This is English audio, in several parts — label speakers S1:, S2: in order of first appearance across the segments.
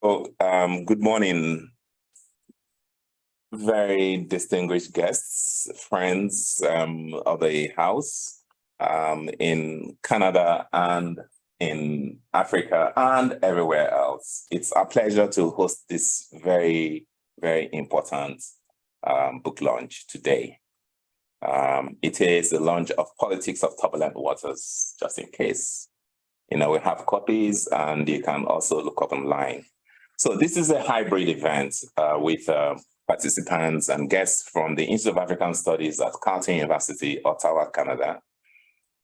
S1: Good morning, very distinguished guests, friends of the house in Canada and in Africa and everywhere else. It's a pleasure to host this very, very important book launch today. It is the launch of Politics of Turbulent Waters, just in case. We have copies and you can also look up online. So this is a hybrid event with participants and guests from the Institute of African Studies at Carleton University, Ottawa, Canada.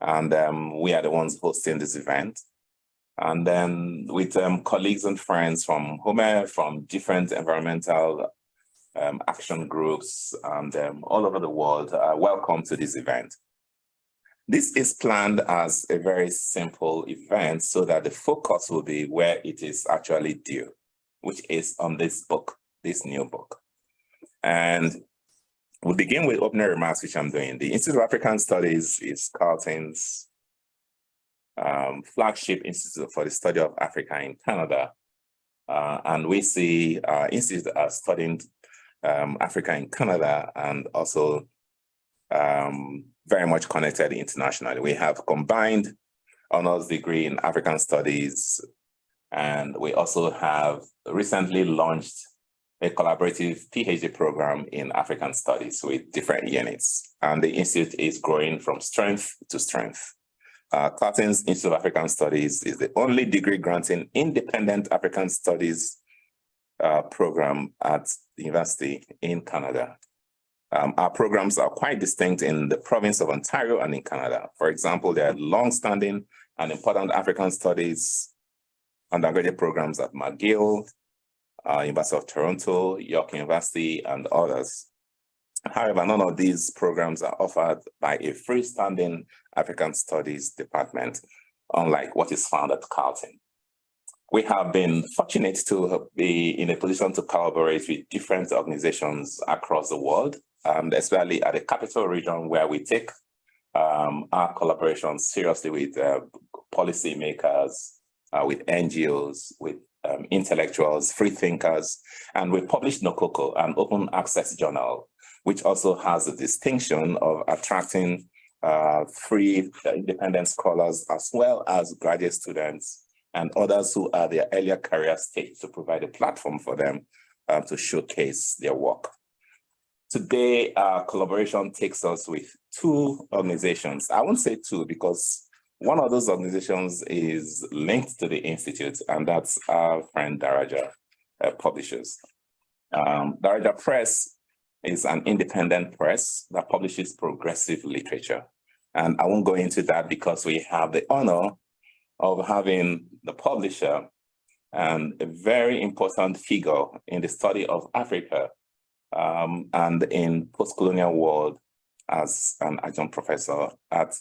S1: And we are the ones hosting this event. And then with colleagues and friends from HOMEF, from different environmental action groups and all over the world, welcome to this event. This is planned as a very simple event so that the focus will be where it is actually due, which is on this book, this new book. And we'll begin with opening remarks, which I'm doing. The Institute of African Studies is Carleton's flagship institute for the study of Africa in Canada. And we see our institute as studying Africa in Canada and also very much connected internationally. We have combined honors degree in African studies, and we also have recently launched a collaborative PhD program in African studies with different units. And the institute is growing from strength to strength. Carleton's Institute of African Studies is the only degree granting independent African studies program at the university in Canada. Our programs are quite distinct in the province of Ontario and in Canada. For example, there are long-standing and important African studies undergraduate programs at McGill, University of Toronto, York University, and others. However, none of these programs are offered by a freestanding African Studies department, unlike what is found at Carleton. We have been fortunate to be in a position to collaborate with different organizations across the world, especially at the capital region, where we take our collaboration seriously with policymakers, with NGOs, with intellectuals, free thinkers, and we published Nokoko, an open access journal, which also has the distinction of attracting free independent scholars as well as graduate students and others who are their earlier career stage to provide a platform for them to showcase their work. Today, our collaboration takes us with two organizations. I won't say two because one of those organizations is linked to the Institute, and that's our friend Daraja Publishers. Daraja Press is an independent press that publishes progressive literature. And I won't go into that because we have the honor of having the publisher and a very important figure in the study of Africa and in post-colonial world as an adjunct professor at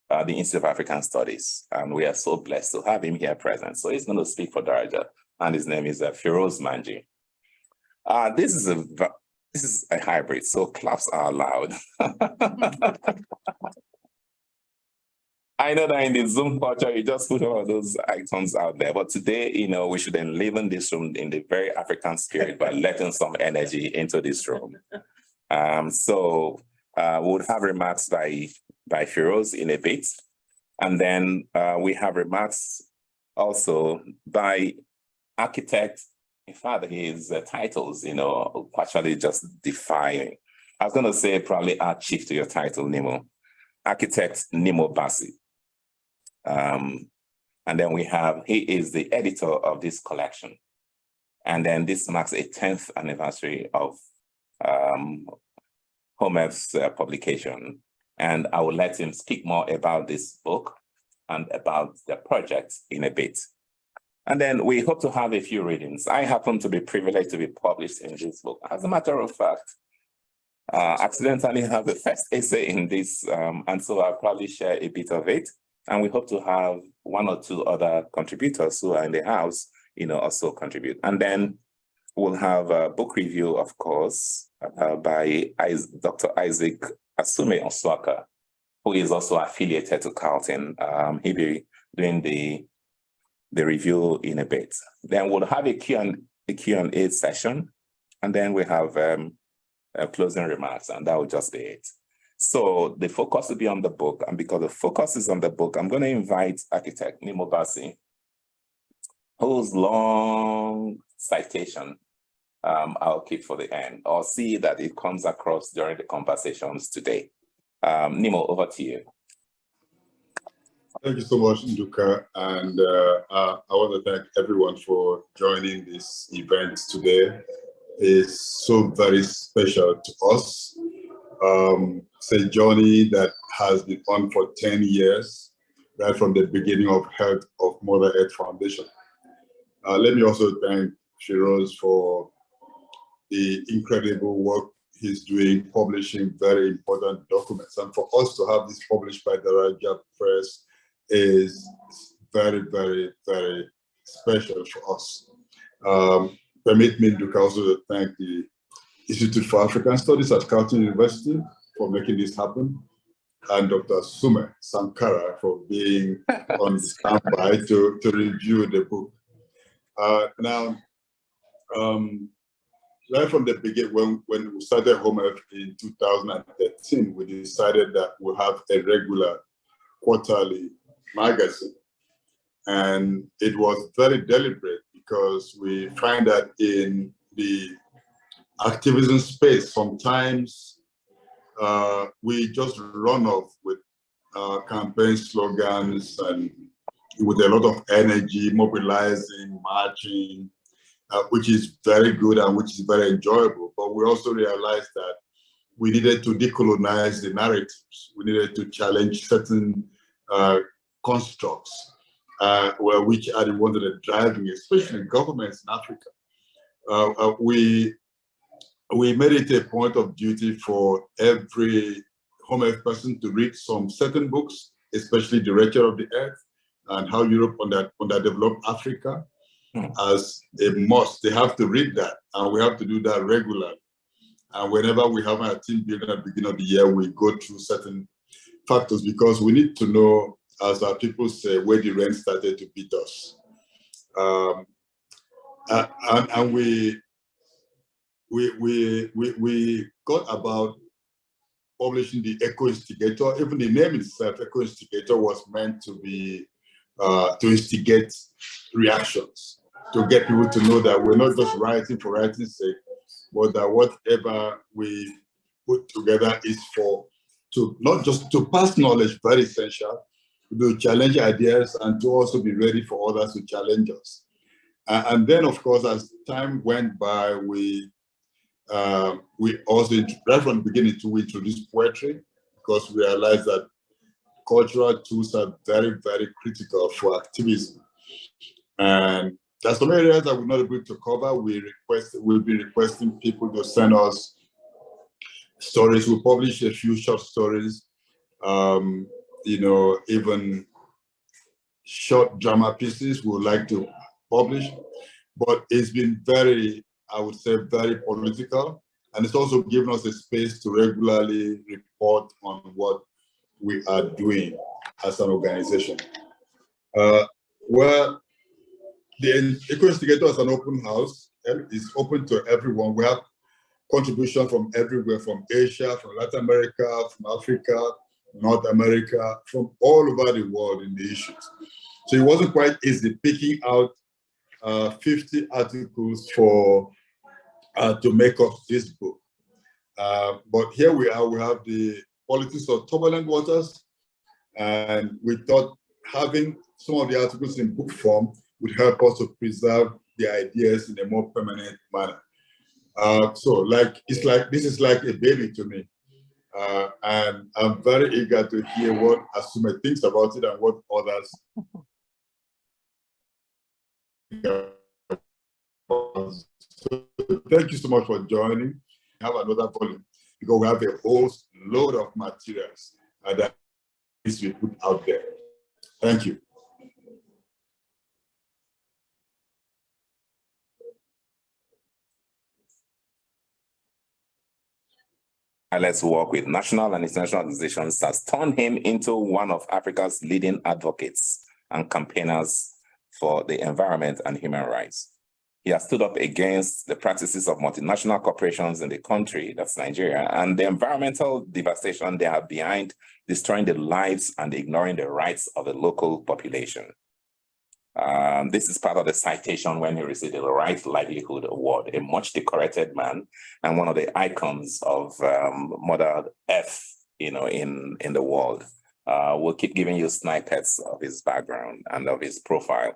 S1: the Institute of African Studies. And we are so blessed to have him here present. So he's going to speak for Daraja, and his name is Feroz Manji. This is a hybrid, so claps are allowed. I know that in the Zoom culture, you just put all of those icons out there. But today, we should enliven this room in the very African spirit by letting some energy into this room. So we'll have remarks by Feroz in a bit. And then we have remarks also by architect. In fact, his titles, actually just defying. I was going to say probably our chief to your title, Nemo. Architect Nemo Bassi. And then he is the editor of this collection. And then this marks a 10th anniversary of HOMEF's publication. And I will let him speak more about this book and about the project in a bit. And then we hope to have a few readings. I happen to be privileged to be published in this book. As a matter of fact, accidentally have the first essay in this, and so I'll probably share a bit of it. And we hope to have one or two other contributors who are in the house, also contribute. And then we'll have a book review, of course, by Dr. Isaac Asume Oswaka, who is also affiliated to Carleton. He'll be doing the the review in a bit. Then we'll have a Q&A session, and then we have closing remarks, and that will just be it. So the focus will be on the book, and because the focus is on the book, I'm going to invite architect Nimo Bassi, whose long citation I'll keep for the end, or see that it comes across during the conversations today. Nimo, over to you.
S2: Thank you so much, Nduka, and I want to thank everyone for joining this event today. It's so very special to us. It's a journey that has been on for 10 years, right from the beginning of Mother Earth Foundation. Let me also thank Shiroz for the incredible work he's doing, publishing very important documents. And for us to have this published by the Raja Press is very, very, very special for us. Permit me to also thank the Institute for African Studies at Carleton University for making this happen, and Dr. Sume Sankara for being on standby to review the book. Right from the beginning, when we started HOMEF in 2013, we decided that we'll have a regular quarterly magazine. And it was very deliberate because we find that in the activism space, sometimes we just run off with campaign slogans and with a lot of energy, mobilizing, marching, which is very good and which is very enjoyable. But we also realized that we needed to decolonize the narratives. We needed to challenge certain constructs, which are the ones that are driving, especially governments in Africa. We made it a point of duty for every HOMEF person to read some certain books, especially The Wretched of the Earth and How Europe Underdeveloped Africa, as a must. They have to read that, and we have to do that regularly. And whenever we have our team building at the beginning of the year, we go through certain factors because we need to know, as our people say, where the rain started to beat us. And we got about publishing the Eco-instigator. Even the name itself, Eco-instigator, was meant to be to instigate reactions, to get people to know that we're not just writing for writing's sake, but that whatever we put together is to not just to pass knowledge, very essential, to challenge ideas and to also be ready for others to challenge us. And then, of course, as time went by, we also, right from the beginning, we introduced poetry because we realized that cultural tools are very, very critical for activism. And there's some areas that we're not able to cover. We'll be requesting people to send us stories. We'll publish a few short stories, even short drama pieces we would like to publish. But it's been very, I would say, very political. And it's also given us a space to regularly report on what we are doing as an organization. Well, the Eco-instigator is an open house. It's open to everyone. We have contribution from everywhere, from Asia, from Latin America, from Africa, North America, from all over the world in the issues. So it wasn't quite easy picking out 50 articles for to make up this book. But here we are, we have the politics of turbulent waters, and we thought having some of the articles in book form would help us to preserve the ideas in a more permanent manner. So this is like a baby to me. And I'm very eager to hear what Asume thinks about it and what others So thank you so much for joining. We have another volume because we have a whole load of materials that we put out there. Thank you.
S1: Let's work with national and international organizations has turned him into one of Africa's leading advocates and campaigners for the environment and human rights. He has stood up against the practices of multinational corporations in the country, that's Nigeria, and the environmental devastation they have behind destroying the lives and ignoring the rights of the local population. This is part of the citation when he received the Right Livelihood Award, a much decorated man and one of the icons of Mother Earth, in the world. We'll keep giving you snippets of his background and of his profile.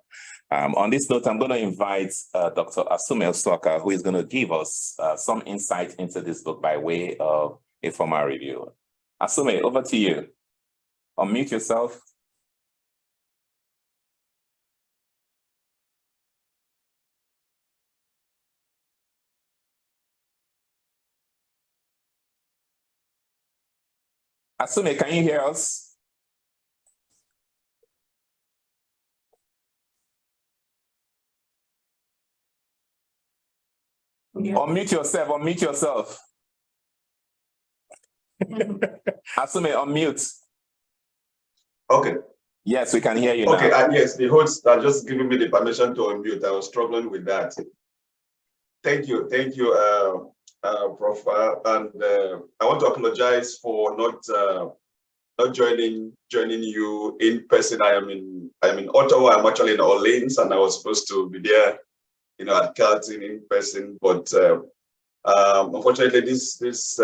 S1: On this note, I'm going to invite Dr. Asume Osuaka, who is going to give us some insight into this book by way of a formal review. Asume, over to you. Unmute yourself. Asume, can you hear us? Yeah. Unmute yourself. Asume, unmute.
S3: Okay.
S1: Yes, we can hear you
S3: okay,
S1: now.
S3: Yes, the hosts are just giving me the permission to unmute. I was struggling with that. Thank you, Prof. And I want to apologize for not joining you in person. I'm in Ottawa. I'm actually in Orleans, and I was supposed to be there, at Carleton in person. But unfortunately, this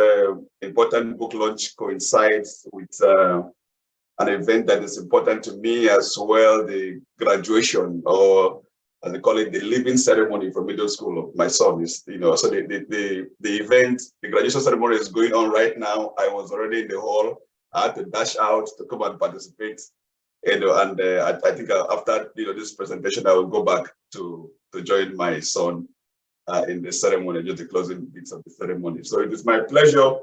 S3: important book launch coincides with an event that is important to me as well, the graduation, or as they call it, the leaving ceremony from middle school of my son. Is so the event, the graduation ceremony is going on right now. I was already in the hall. I had to dash out to come and participate, and I think after this presentation, I will go back to join my son in the ceremony, just the closing bits of the ceremony. So it is my pleasure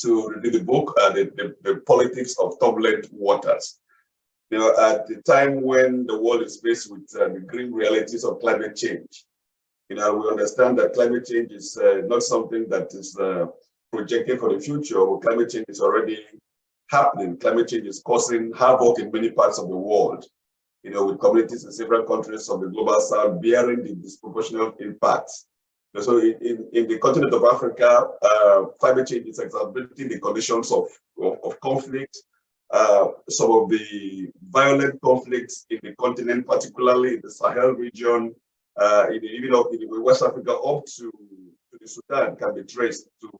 S3: to review the book, the Politics of Turbulent Waters. At the time when the world is faced with the grim realities of climate change, we understand that climate change is not something that is projected for the future. Climate change is already happening. Climate change is causing havoc in many parts of the world, with communities in several countries of the global south bearing the disproportionate impacts. So in the continent of Africa, climate change is exacerbating the conditions of conflict. Some of the violent conflicts in the continent, particularly in the Sahel region, even up in West Africa up to the Sudan, can be traced to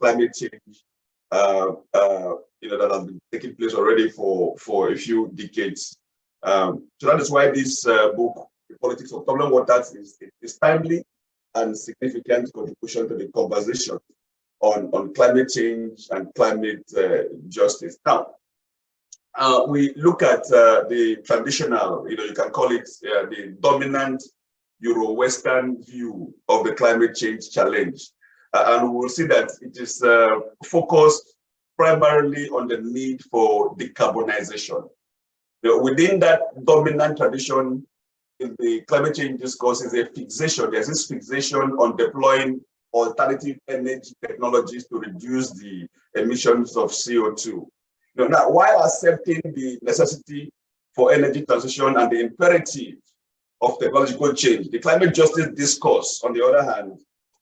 S3: climate change that has been taking place already for a few decades. So that is why this book, The Politics of Turbulent Waters, is timely and significant contribution to the conversation on climate change and climate justice. Now, we look at the traditional, you can call it the dominant Euro-Western view of the climate change challenge. And we'll see that it is focused primarily on the need for decarbonization. Within that dominant tradition, in the climate change discourse is a fixation. There's this fixation on deploying alternative energy technologies to reduce the emissions of CO2. Now, while accepting the necessity for energy transition and the imperative of technological change, the climate justice discourse, on the other hand,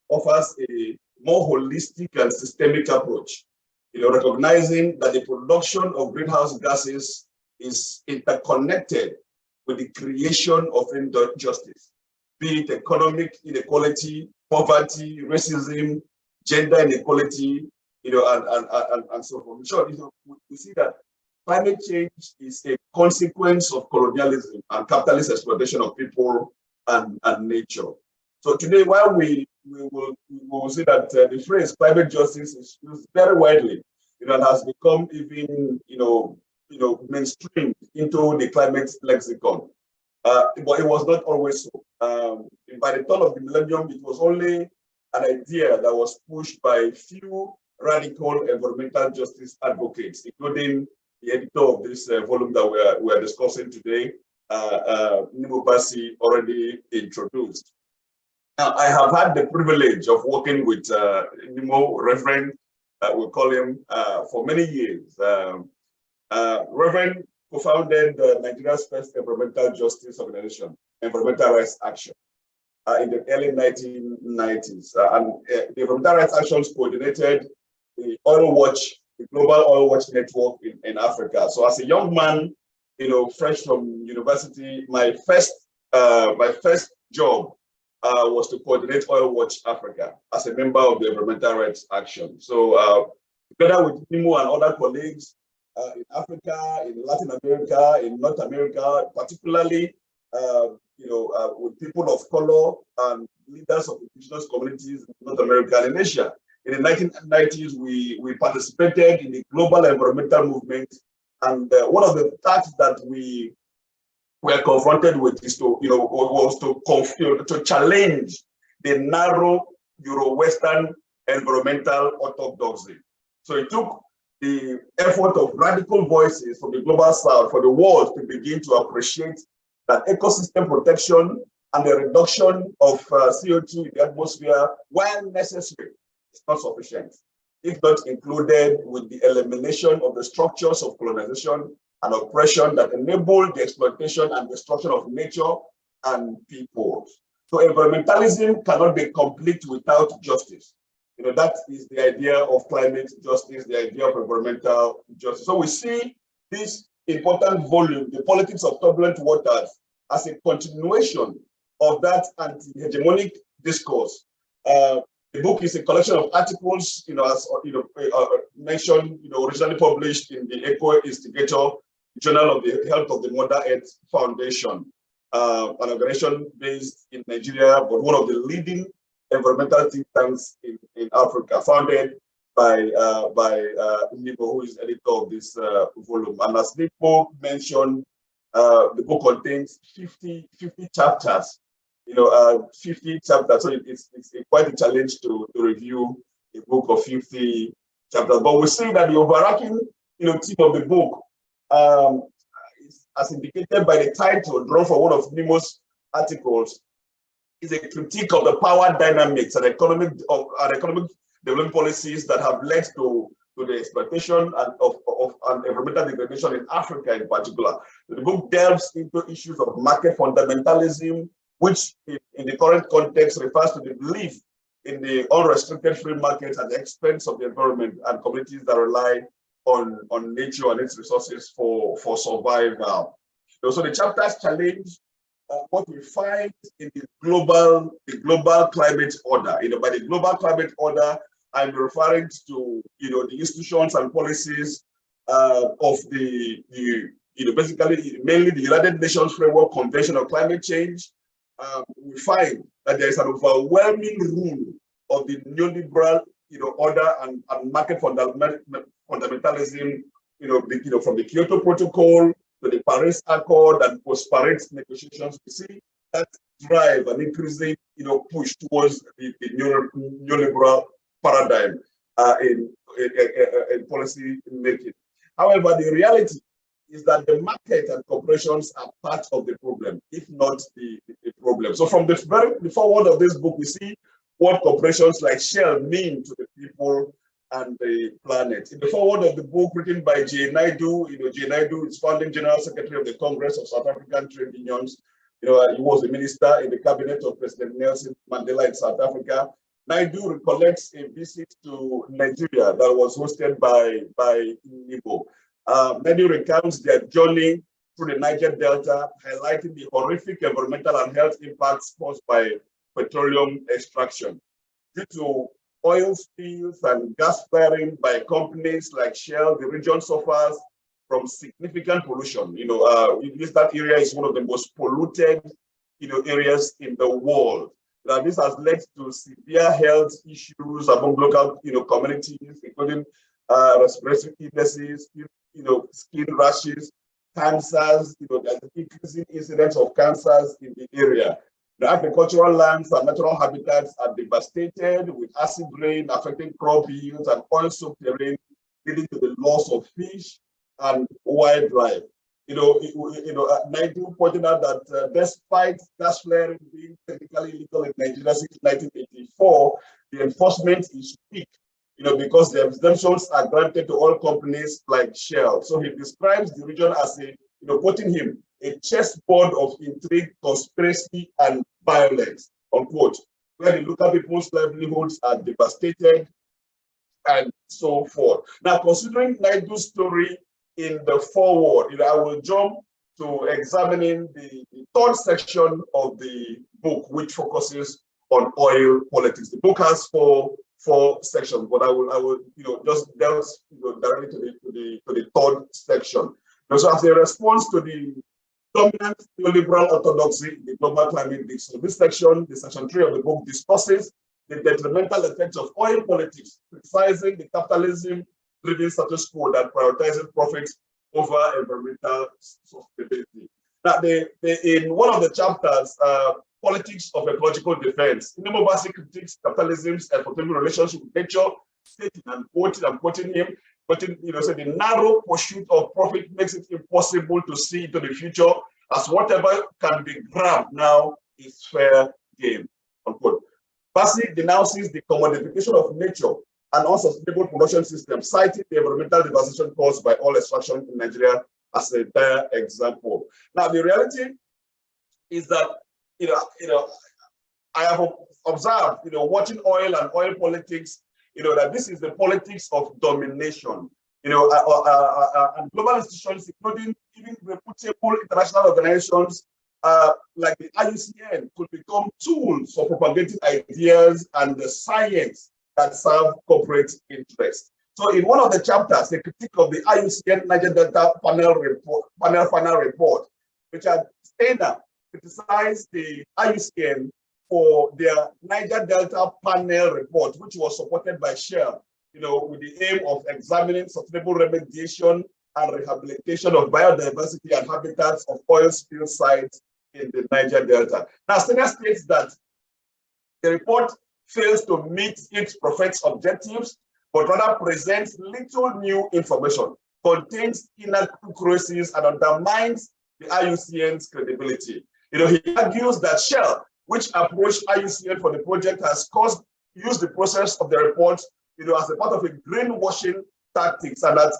S3: offers a more holistic and systemic approach, recognizing that the production of greenhouse gases is interconnected with the creation of injustice, be it economic inequality, poverty, racism, gender inequality, and so forth. In short, we see that climate change is a consequence of colonialism and capitalist exploitation of people and nature. So today, while we will see that the phrase climate justice is used very widely, and has become even, mainstream into the climate lexicon. But it was not always so. By the turn of the millennium, it was only an idea that was pushed by a few radical environmental justice advocates, including the editor of this volume that we are discussing today, Nimo Basi, already introduced. Now, I have had the privilege of working with Nimo, Reverend, we'll call him, for many years. Reverend co-founded Nigeria's first environmental justice organization, Environmental Rights Action, in the early 1990s. The Environmental Rights Actions coordinated the Oil Watch, the Global Oil Watch Network in Africa. So as a young man, fresh from university, my first job was to coordinate Oil Watch Africa as a member of the Environmental Rights Action. So together with Nimo and other colleagues in Africa, in Latin America, in North America, particularly with people of color and leaders of indigenous communities in North America and in Asia. In the 1990s, we participated in the global environmental movement, and one of the tasks that we were confronted with is to challenge the narrow Euro-Western environmental orthodoxy. So it took the effort of radical voices from the global south for the world to begin to appreciate that ecosystem protection and the reduction of CO2 in the atmosphere, while necessary, is not sufficient, if not included with the elimination of the structures of colonization and oppression that enable the exploitation and destruction of nature and people. So environmentalism cannot be complete without justice. That is the idea of climate justice, the idea of environmental justice. So we see this important volume, The Politics of Turbulent Waters, as a continuation of that anti-hegemonic discourse. The book is a collection of articles, as mentioned, originally published in the Eco-instigator, Journal of the Health of the Mother Earth Foundation, an organization based in Nigeria, but one of the leading environmental think tanks in Africa, founded by Nipo, who is editor of this volume. And as Nipo mentioned, the book contains 50 chapters. 50 chapters. So it's quite a challenge to review a book of 50 chapters. But we see that the overarching theme of the book, as indicated by the title drawn from one of Nimo's articles, is a critique of the power dynamics and economic development policies that have led to the exploitation and environmental degradation in Africa in particular. The book delves into issues of market fundamentalism, which in the current context refers to the belief in the unrestricted free markets at the expense of the environment and communities that rely on nature and its resources for survival. So the chapters challenge what we find in the global climate order. By the global climate order, I'm referring to the institutions and policies of basically mainly the United Nations Framework Convention on Climate Change. We find that there is an overwhelming rule of the neoliberal order and market fundamentalism, from the Kyoto Protocol to the Paris Accord and post-Paris negotiations. We see that drive an increasing push towards the neoliberal paradigm in policy making. However, the reality is that the market and corporations are part of the problem, if not the problem. So from the forward of this book, we see what corporations like Shell mean to the people and the planet. In the forward of the book, written by J. Naidu, J. Naidu is founding General Secretary of the Congress of South African Trade Unions. He was a minister in the cabinet of President Nelson Mandela in South Africa. Naidu recollects a visit to Nigeria that was hosted by Nibo. Naidu recounts their journey through the Niger Delta, highlighting the horrific environmental and health impacts caused by petroleum extraction. Due to oil spills and gas flaring by companies like Shell, the region suffers from significant pollution. That area is one of the most polluted areas in the world. Now, this has led to severe health issues among local communities, including respiratory illnesses, skin rashes, cancers. There's an increasing incidence of cancers in the area. The agricultural lands and natural habitats are devastated, with acid rain affecting crop yields and oil-soaked terrain, leading to the loss of fish and wildlife. Naidu pointed out that despite gas flaring being technically illegal in Nigeria since 1984, the enforcement is weak. because the exemptions are granted to all companies like Shell. So he describes the region as quoting him, a chessboard of intrigue, conspiracy, and violence, unquote, where the local people's livelihoods are devastated and so forth. Now, considering Naidu's story in the foreword, I will jump to examining the third section of the book, which focuses on oil politics. The book has four sections, but I will just delve directly to the third section. So, as a response to the dominant neoliberal orthodoxy in the global climate mix, so this section, the section 3 of the book, discusses the detrimental effects of oil politics, criticizing the capitalism-driven status quo that prioritizes profits over environmental sustainability. Now, in one of the chapters, Politics of Ecological Defense, Inumobasi critiques capitalism's equitable relationship with nature, stating and quoting him, so the narrow pursuit of profit makes it impossible to see into the future, as whatever can be grabbed now is fair game, unquote. Bassi denounces the commodification of nature and unsustainable production systems, citing the environmental devastation caused by oil extraction in Nigeria as a dire example. Now, the reality is that, I have observed, watching oil and oil politics, that this is the politics of domination, and global institutions, including even reputable international organizations like the IUCN, could become tools for propagating ideas and the science that serve corporate interests. So in one of the chapters, the critique of the IUCN Niger Delta panel report, Richard Steiner criticized the IUCN for their Niger Delta panel report, which was supported by Shell, with the aim of examining sustainable remediation and rehabilitation of biodiversity and habitats of oil spill sites in the Niger Delta. Now, Steiner states that the report fails to meet its professed objectives, but rather presents little new information, contains inaccuracies, and undermines the IUCN's credibility. He argues that Shell, which approached IUCN for the project, has used the process of the report, as a part of a greenwashing tactics and as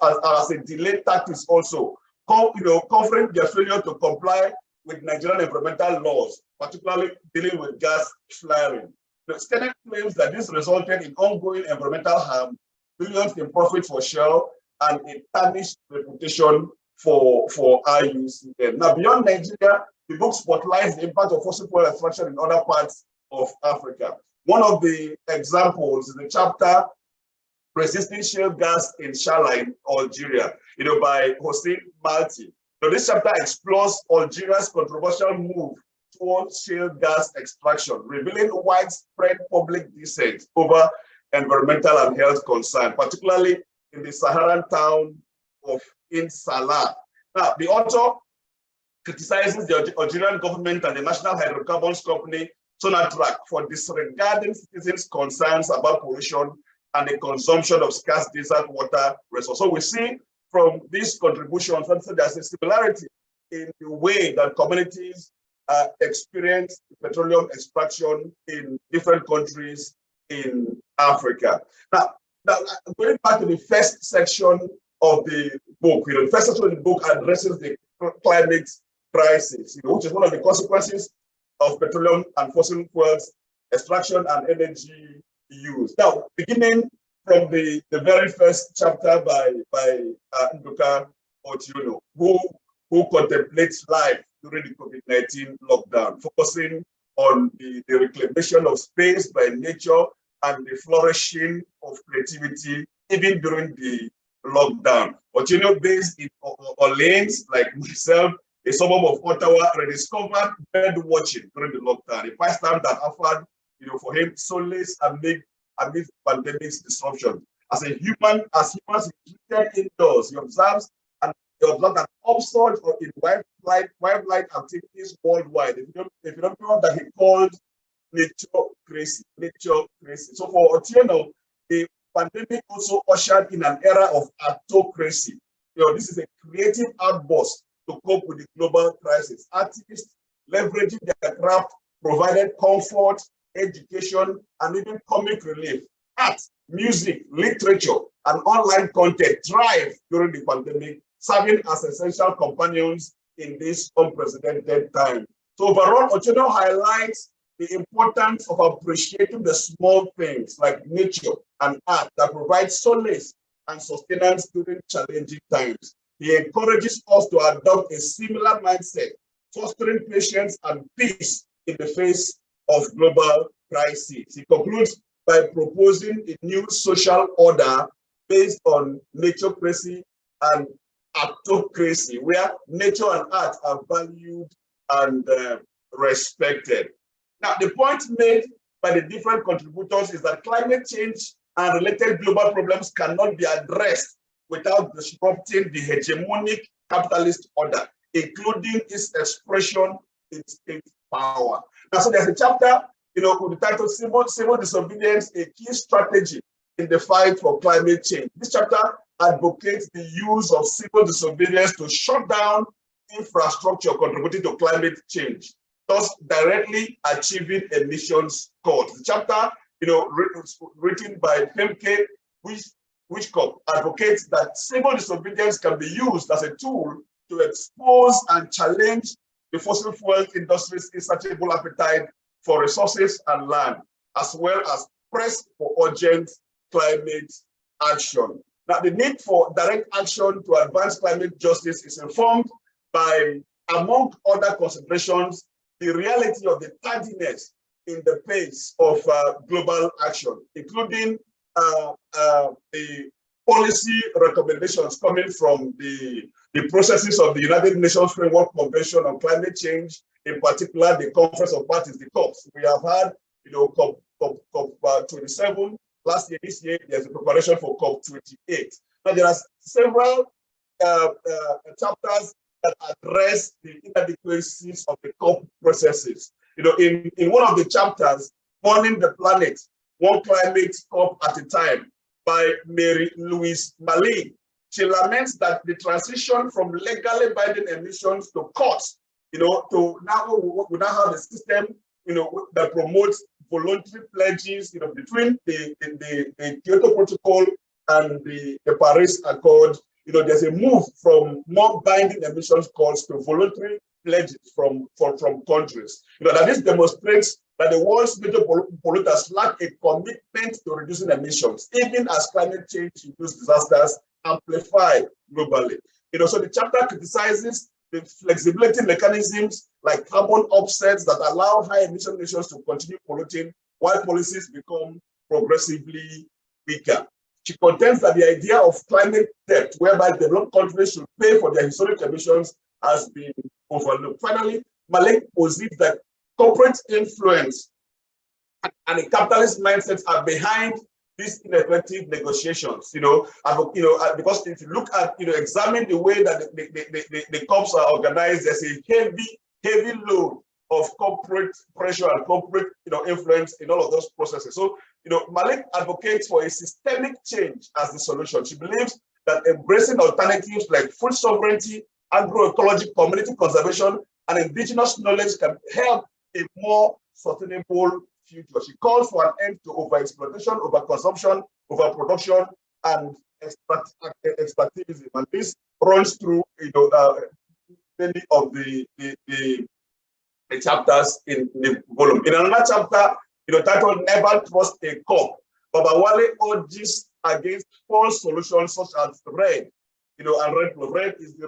S3: a delayed tactics also, covering their failure to comply with Nigerian environmental laws, particularly dealing with gas flaring. The Steiner claims that this resulted in ongoing environmental harm, billions in profit for Shell, and a tarnished reputation for IUCN. Now, beyond Nigeria, the book spotlights the impact of fossil fuel extraction in other parts of Africa. One of the examples is the chapter Resisting Shale Gas in Shala in Algeria, by Hossein Malti. So this chapter explores Algeria's controversial move towards shale gas extraction, revealing widespread public dissent over environmental and health concerns, particularly in the Saharan town of In Salah. Now, the author criticizes the Algerian government and the National Hydrocarbons Company, Sonatrach, for disregarding citizens' concerns about pollution and the consumption of scarce desert water resources. So we see from these contributions that there's a similarity in the way that communities experience petroleum extraction in different countries in Africa. Now, going back to the first section of the book, the first section of the book addresses the climate crisis, which is one of the consequences of petroleum and fossil fuels extraction and energy use. Now, beginning from the very first chapter by Nduka Otiono, who contemplates life during the COVID-19 lockdown, focusing on the reclamation of space by nature and the flourishing of creativity even during the lockdown. Otiono, based in Orleans, like myself, a suburb of Ottawa, rediscovered bird watching during the lockdown, a pastime that offered, for him solace amid pandemic's disruption. As humans treated indoors, he observed an upsurge in wildlife activities worldwide. If you don't know that, he called nature crazy. So for Otieno, the pandemic also ushered in an era of autocracy. This is a creative outburst to cope with the global crisis. Artists leveraging their craft provided comfort, education, and even comic relief. Art music, literature, and online content thrive during the pandemic, serving as essential companions in this unprecedented time. So overall, Ochodo highlights the importance of appreciating the small things like nature and art that provide solace and sustenance during challenging times. He encourages us to adopt a similar mindset, fostering patience and peace in the face of global crises. He concludes by proposing a new social order based on naturecracy and artocracy, where nature and art are valued and respected. Now, the point made by the different contributors is that climate change and related global problems cannot be addressed without disrupting the hegemonic capitalist order, including its expression, its power. Now, so there's a chapter, with the title Civil Disobedience, a Key Strategy in the Fight for Climate Change. This chapter advocates the use of civil disobedience to shut down infrastructure contributing to climate change, thus directly achieving emissions goals. The chapter, written by Femke Witchcock, advocates that civil disobedience can be used as a tool to expose and challenge the fossil fuel industry's insatiable appetite for resources and land, as well as press for urgent climate action. Now, the need for direct action to advance climate justice is informed by, among other considerations, the reality of the tardiness in the pace of global action, including the policy recommendations coming from the processes of the United Nations Framework Convention on Climate Change, in particular the Conference of Parties, the COPs. We have had, COP 27 last year. This year, there's a preparation for COP 28. Now, there are several chapters that address the inadequacies of the COP processes. In one of the chapters, Warning the Planet, One Climate COP at a Time, by Mary Louise Malley, she laments that the transition from legally binding emissions to costs, to now we now have a system, that promotes voluntary pledges, between the Kyoto Protocol and the Paris Accord. There's a move from more binding emissions calls to voluntary pledges from countries. That this demonstrates that the world's major polluters lack a commitment to reducing emissions, even as climate change-induced disasters amplify globally. So the chapter criticizes the flexibility mechanisms like carbon offsets that allow high emission nations to continue polluting while policies become progressively weaker. She contends that the idea of climate debt, whereby developed countries should pay for their historic emissions, has been overlooked. Finally, Malley posits that corporate influence and a capitalist mindset are behind these ineffective negotiations. Because if you look at, examine the way that the COPs are organized, there's a heavy load of corporate pressure and corporate, influence in all of those processes. So, Malley advocates for a systemic change as the solution. She believes that embracing alternatives like food sovereignty, agroecology, community conservation, and indigenous knowledge can help a more sustainable future. She calls for an end to overexploitation, overconsumption, overproduction, and extractivism. And this runs through, many of the chapters in the volume. In another chapter, titled "Never Trust a Cop," Babawale urges against false solutions such as RED. And RED is the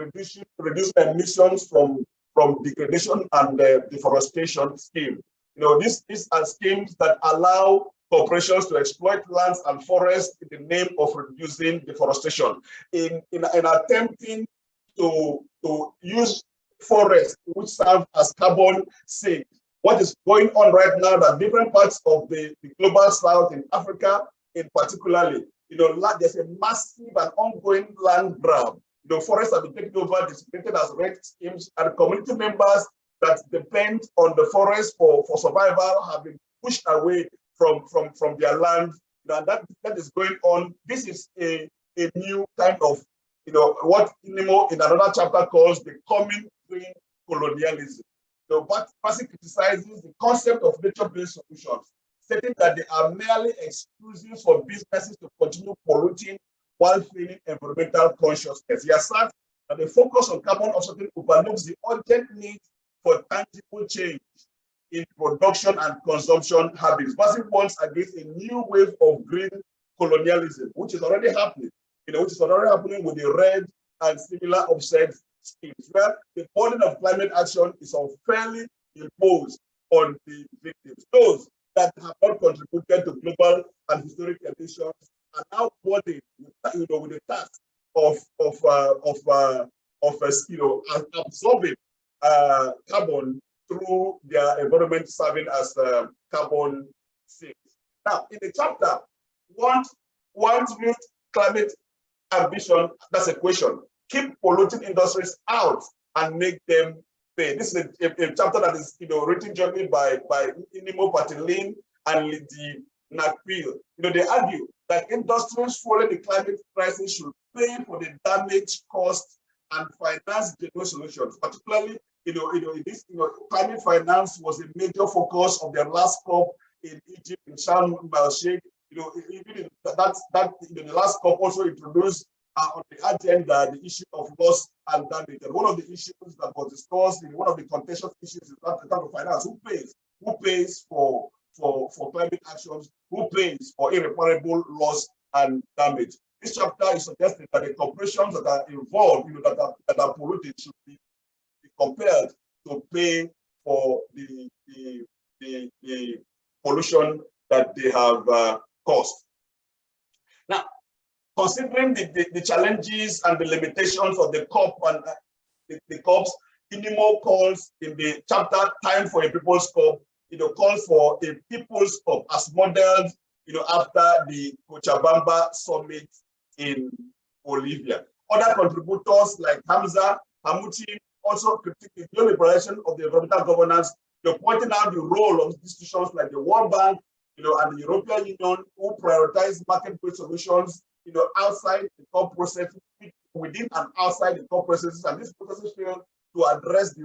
S3: reducing emissions from degradation and deforestation scheme. These are schemes that allow corporations to exploit lands and forests in the name of reducing deforestation. In attempting to use forests which serve as carbon sinks. What is going on right now that different parts of the global south in Africa, in particularly, there's a massive and ongoing land grab. Forests have been taken over, designated as RED schemes, and community members that depend on the forest for survival have been pushed away from their land. And that is going on. This is a new kind of, what Nemo in another chapter calls the coming green colonialism. But Passy criticizes the concept of nature-based solutions, stating that they are merely excuses for businesses to continue polluting while feeling environmental consciousness. He asserts that the focus on carbon offsetting overlooks the urgent need for tangible change in production and consumption habits. Massive warns against a new wave of green colonialism, which is already happening, which is already happening with the red and similar offset schemes, where the burden of climate action is unfairly imposed on the victims. Those that have not contributed to global and historic emissions are now burdened with the task of absorbing carbon through their environment, serving as carbon sinks. Now, in the chapter, want meet climate ambition, that's a question. Keep polluting industries out and make them pay. This is a chapter that is written jointly by Inimo Patilin and Lydie Nakpil. They argue that industries following the climate crisis should pay for the damage caused and finance genuine solutions. Particularly, this climate finance was a major focus of their last COP in Egypt in Sharm el-Sheikh. Even the last COP also introduced on the agenda the issue of loss and damage. And one of the issues that was discussed in one of the contentious issues is that the type of finance. Who pays for climate actions? Who pays for irreparable loss and damage? This chapter is suggesting that the corporations that are involved, that are polluted, should be compelled to pay for the pollution that they have caused. Now, considering the challenges and the limitations of the COP and the COPs, Inimo calls in the chapter "Time for a People's COP," calls for a People's COP as modeled, after the Cochabamba summit in Bolivia. Other contributors like Hamza Hamuti also critique the neoliberalization of the environmental governance, pointing out the role of institutions like the World Bank, and the European Union, who prioritize market-based solutions, outside the COP process, within and outside the COP processes, and these processes fail to address the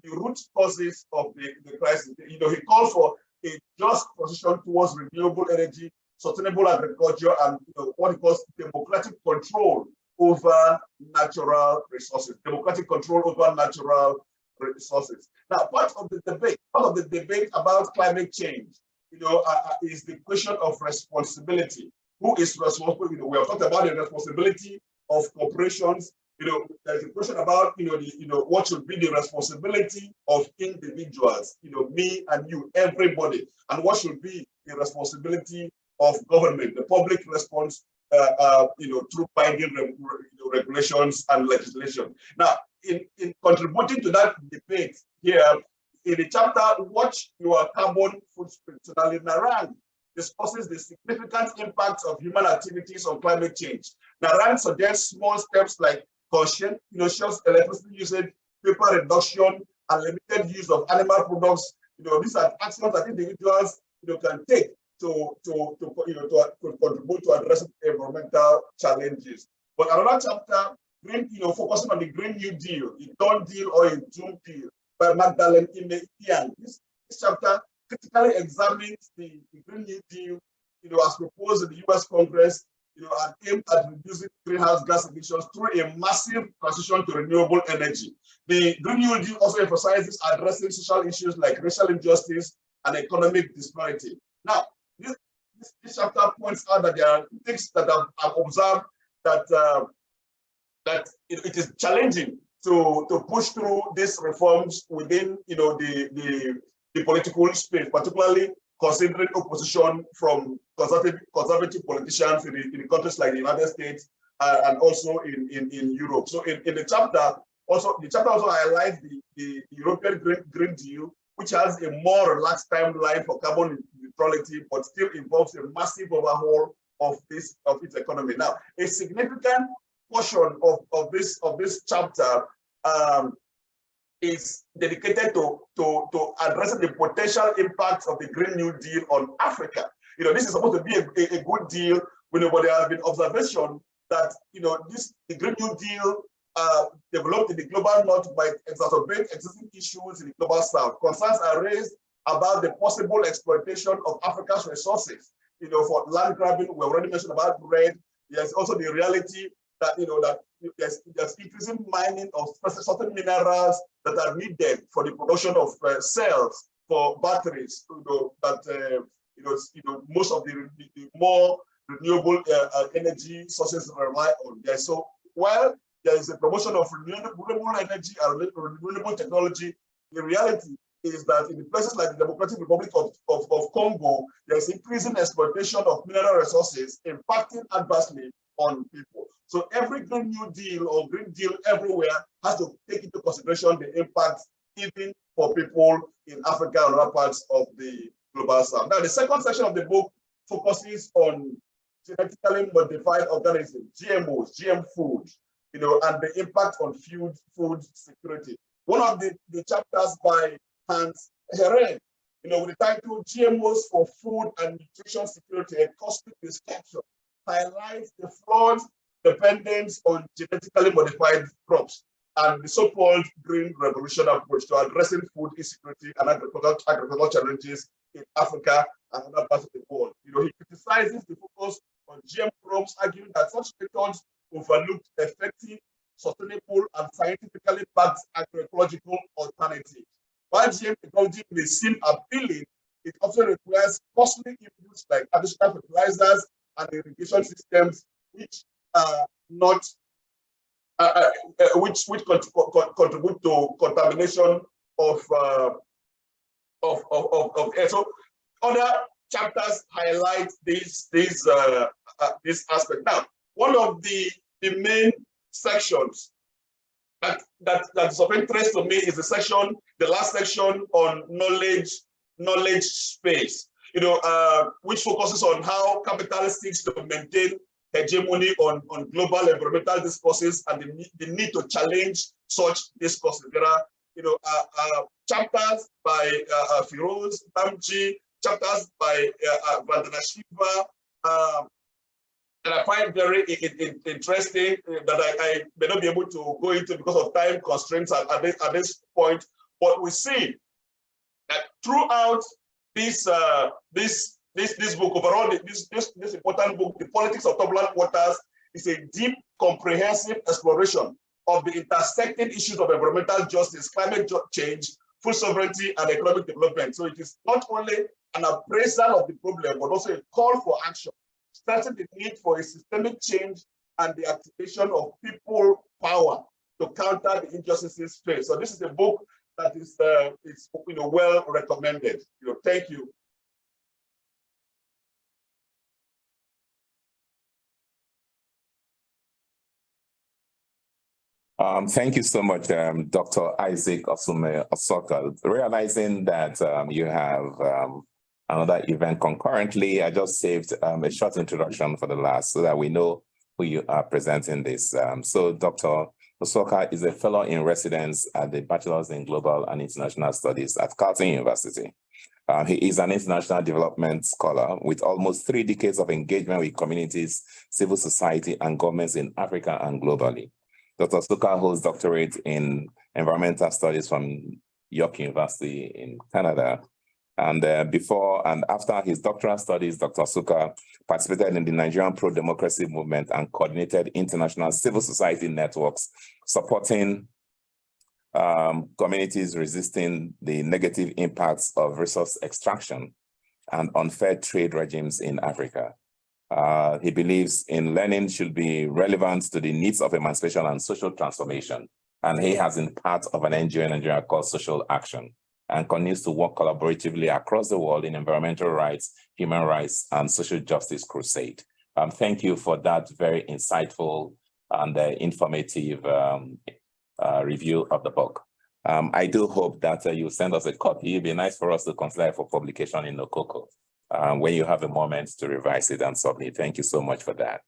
S3: root causes of the crisis. He calls for a just transition towards renewable energy, sustainable agriculture, and what he calls democratic control over natural resources. Democratic control over natural resources. Now, part of the debate about climate change, is the question of responsibility. Who is responsible? We have talked about the responsibility of corporations. There's a question about what should be the responsibility of individuals, me and you, everybody, and what should be the responsibility of government, the public response, through binding regulations and legislation. Now, in contributing to that debate here, in the chapter "Watch Your Carbon Footprint," Sonali Narang discusses the significant impacts of human activities on climate change. Narang suggests small steps like conscious electricity usage, paper reduction, and limited use of animal products. These are actions that individuals can take to contribute to addressing environmental challenges. But another chapter, focusing on the Green New Deal, a done deal or a doomed deal, by Magdalene Ime-Ian. This chapter critically examines the Green New Deal, as proposed in the US Congress, and aimed at reducing greenhouse gas emissions through a massive transition to renewable energy. The Green New Deal also emphasizes addressing social issues like racial injustice and economic disparity. Now, this chapter points out that there are things that I've observed that it is challenging to push through these reforms within the political space, particularly considering opposition from conservative politicians in countries like the United States and also in Europe. So in the chapter also highlights the European Green Deal, which has a more relaxed timeline for carbon neutrality, but still involves a massive overhaul of its economy. Now, a significant portion of this chapter is dedicated to addressing the potential impacts of the Green New Deal on Africa. This is supposed to be a good deal, but there has been observation that the Green New Deal developed in the global north might exacerbate existing issues in the global south. Concerns are raised about the possible exploitation of Africa's resources. For land grabbing, we already mentioned about bread. There's also the reality that that there's increasing mining of certain minerals that are needed for the production of cells for batteries. That most of the more renewable energy sources rely on there. So while there is a promotion of renewable energy and renewable technology, the reality is that in places like the Democratic Republic of Congo, there's increasing exploitation of mineral resources impacting adversely on people. So every Green New Deal or Green Deal everywhere has to take into consideration the impact even for people in Africa and other parts of the global south. Now, the second section of the book focuses on genetically modified organisms, GMOs, GM food, and the impact on food security. One of the chapters by Hans Herren, with the title GMOs for Food and Nutrition Security, a Cosmic Destruction, highlights the flawed dependence on genetically modified crops and the so-called Green Revolution approach to addressing food insecurity and agricultural challenges in Africa and other parts of the world. He criticizes the focus on GM crops, arguing that such methods overlooked effective, sustainable, and scientifically backed agroecological alternatives. While GM technology may seem appealing, it also requires costly inputs like additional fertilizers and irrigation systems, which are not which contribute to contamination of air. So other chapters highlight this aspect. Now, one of the main sections that's of interest to me is the last section on knowledge space, which focuses on how capital seeks to maintain hegemony on global environmental discourses and the need to challenge such discourses. There are chapters by Firoz Bamji, chapters by Vandana Shiva, that I find very interesting that I may not be able to go into because of time constraints at this point. But we see that throughout this book, overall, this important book, The Politics of Turbulent Waters, is a deep, comprehensive exploration of the intersecting issues of environmental justice, climate change, food sovereignty, and economic development. So it is not only an appraisal of the problem, but also a call for action, stressing the need for a systemic change and the activation of people power to counter the injustices faced. So this is a book that is well recommended. Thank you.
S1: Thank you so much, Dr. Isaac Osume-Osoka. Realizing that you have another event concurrently, I just saved a short introduction for the last so that we know who you are presenting this. So Dr. Osoka is a fellow in residence at the Bachelor's in Global and International Studies at Carleton University. He is an international development scholar with almost 3 decades of engagement with communities, civil society, and governments in Africa and globally. Dr. Suka holds doctorate in environmental studies from York University in Canada. And before and after his doctoral studies, Dr. Suka participated in the Nigerian pro-democracy movement and coordinated international civil society networks supporting communities resisting the negative impacts of resource extraction and unfair trade regimes in Africa. He believes in learning should be relevant to the needs of emancipation and social transformation. And he has been part of an NGO in Nigeria called Social Action and continues to work collaboratively across the world in environmental rights, human rights, and social justice crusade. Thank you for that very insightful and informative review of the book. I do hope that you send us a copy. It'd be nice for us to consider for publication in Okoko. When you have a moment to revise it and submit. Thank you so much for that.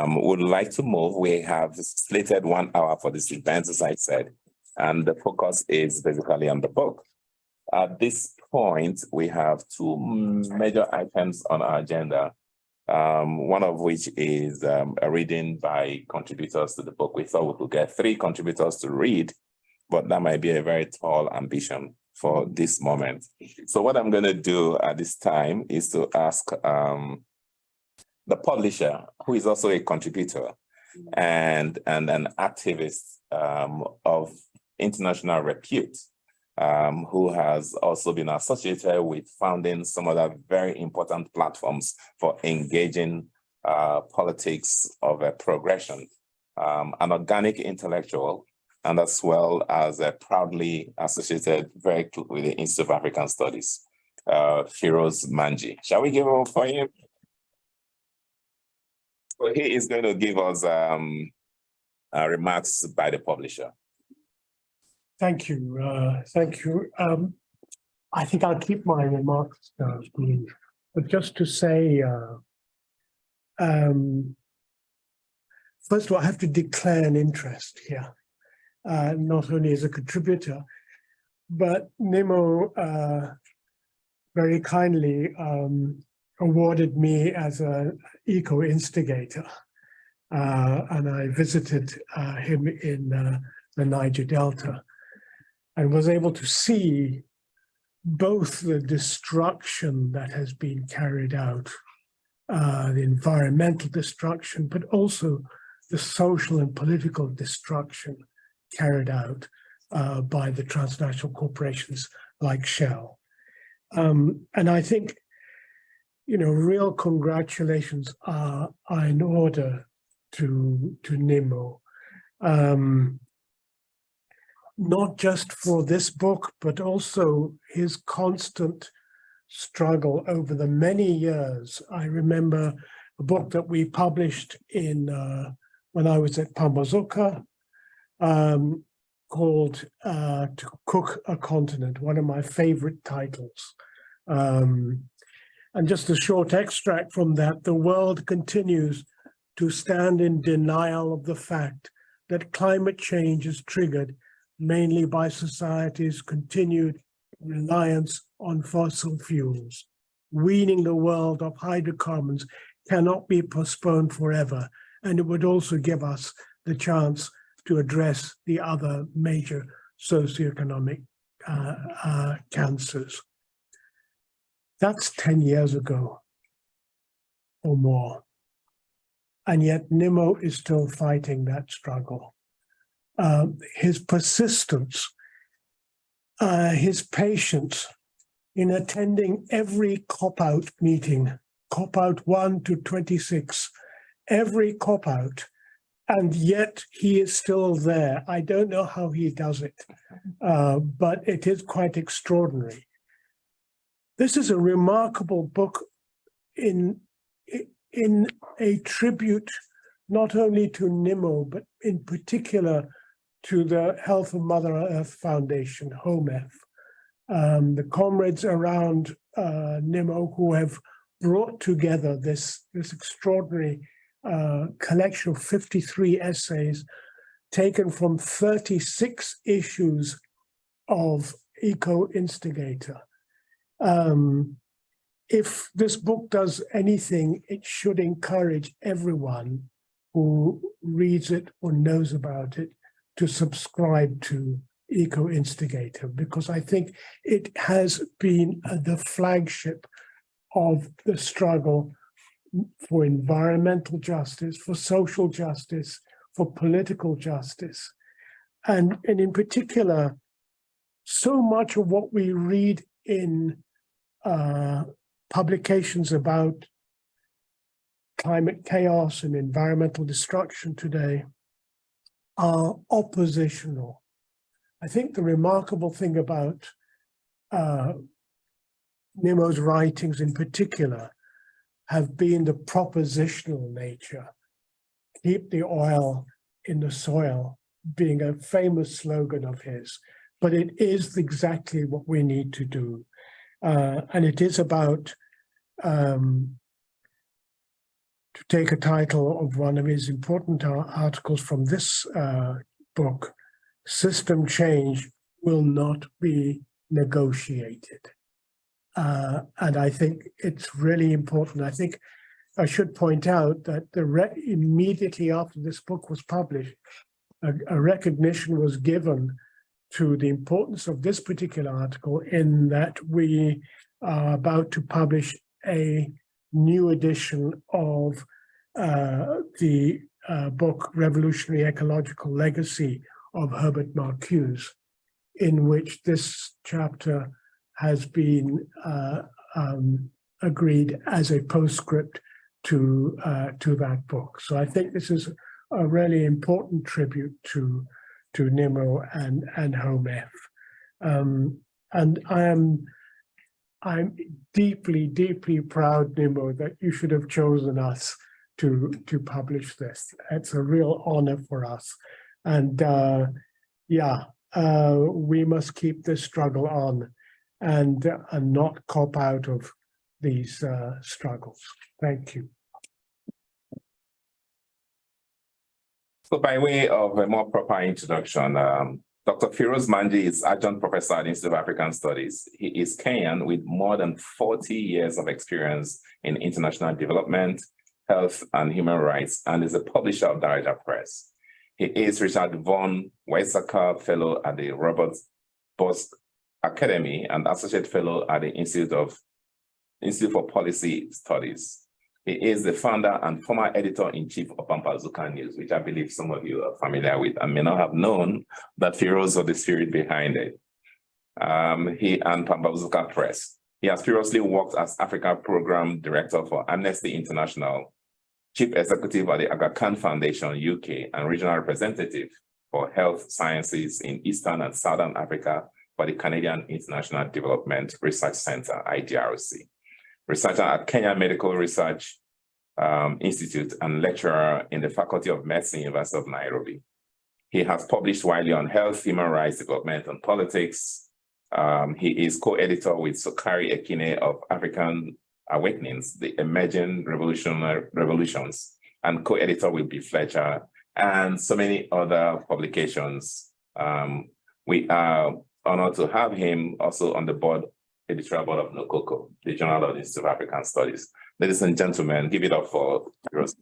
S1: Would like to move. We have slated 1 hour for this event, as I said, and the focus is basically on the book. At this point, we have 2 major items on our agenda, one of which is a reading by contributors to the book. We thought we could get 3 contributors to read, but that might be a very tall ambition. for this moment. So what I'm going to do at this time is to ask the publisher, who is also a contributor and an activist of international repute, who has also been associated with founding some other very important platforms for engaging politics of progression, an organic intellectual, and as well as proudly associated very closely with the Institute of African Studies, Firoz Manji. Shall we give him for him? So he is going to give us remarks by the publisher.
S4: Thank you. Thank you. I think I'll keep my remarks brief, but just to say, first of all, I have to declare an interest here, not only as a contributor, but NIMO very kindly awarded me as an eco-instigator, and I visited him in the Niger Delta, and was able to see both the destruction that has been carried out, the environmental destruction, but also the social and political destruction carried out by the transnational corporations like Shell. And I think, you know, real congratulations are in order to NIMO. Not just for this book, but also his constant struggle over the many years. I remember a book that we published in when I was at Pambazuka, called To Cook a Continent, one of my favorite titles. And just a short extract from that: the world continues to stand in denial of the fact that climate change is triggered mainly by society's continued reliance on fossil fuels. Weaning the world of hydrocarbons cannot be postponed forever, and it would also give us the chance to address the other major socioeconomic cancers. That's 10 years ago or more, and yet NIMO is still fighting that struggle. His persistence, his patience in attending every COP-out meeting, COP-out 1 to 26, every COP-out, and yet he is still there. I don't know how he does it, but it is quite extraordinary. This is a remarkable book in a tribute not only to NIMO, but in particular to the Health of Mother Earth Foundation, HOMEF, the comrades around NIMO who have brought together this extraordinary collection of 53 essays taken from 36 issues of Eco-instigator. If this book does anything, it should encourage everyone who reads it or knows about it to subscribe to Eco-instigator, because I think it has been the flagship of the struggle for environmental justice, for social justice, for political justice. And in particular, so much of what we read in publications about climate chaos and environmental destruction today are oppositional. I think the remarkable thing about NIMO's writings in particular have been the propositional nature. Keep the oil in the soil being a famous slogan of his, but it is exactly what we need to do. And it is about, to take a title of one of his important articles from this book, system change will not be negotiated. And I think it's really important. I think I should point out that immediately after this book was published, a recognition was given to the importance of this particular article in that we are about to publish a new edition of the book Revolutionary Ecological Legacy of Herbert Marcuse, in which this chapter has been agreed as a postscript to that book. So I think this is a really important tribute to NIMO and HOMEF. And I'm deeply, deeply proud, NIMO, that you should have chosen us to publish this. It's a real honor for us. And we must keep this struggle on and not cop out of these struggles. Thank you.
S1: So by way of a more proper introduction, Dr. Firoz Manji is adjunct professor at the Institute of African Studies. He is Kenyan with more than 40 years of experience in international development, health, and human rights, and is a publisher of Daraja Press. He is Richard von Weizsäcker Fellow at the Robert Bosch Academy and Associate Fellow at the Institute for Policy Studies. He is the founder and former editor-in-chief of Pambazuka News, which I believe some of you are familiar with and may not have known that Firoz was the spirit behind it. He and Pambazuka Press. He has previously worked as Africa Program Director for Amnesty International, Chief Executive at the Aga Khan Foundation UK, and Regional Representative for Health Sciences in Eastern and Southern Africa for the Canadian International Development Research Center, IDRC. Researcher at Kenya Medical Research Institute and lecturer in the Faculty of Medicine, University of Nairobi. He has published widely on health, human rights, development, and politics. He is co-editor with Sokari Ekine of African Awakenings, the Emerging Revolutions, and co-editor with B. Fletcher, and so many other publications. We are honored to have him also on the board, editorial board of NOCOCO, the Journal of the Institute of African Studies. Ladies and gentlemen, give it up for Firoz.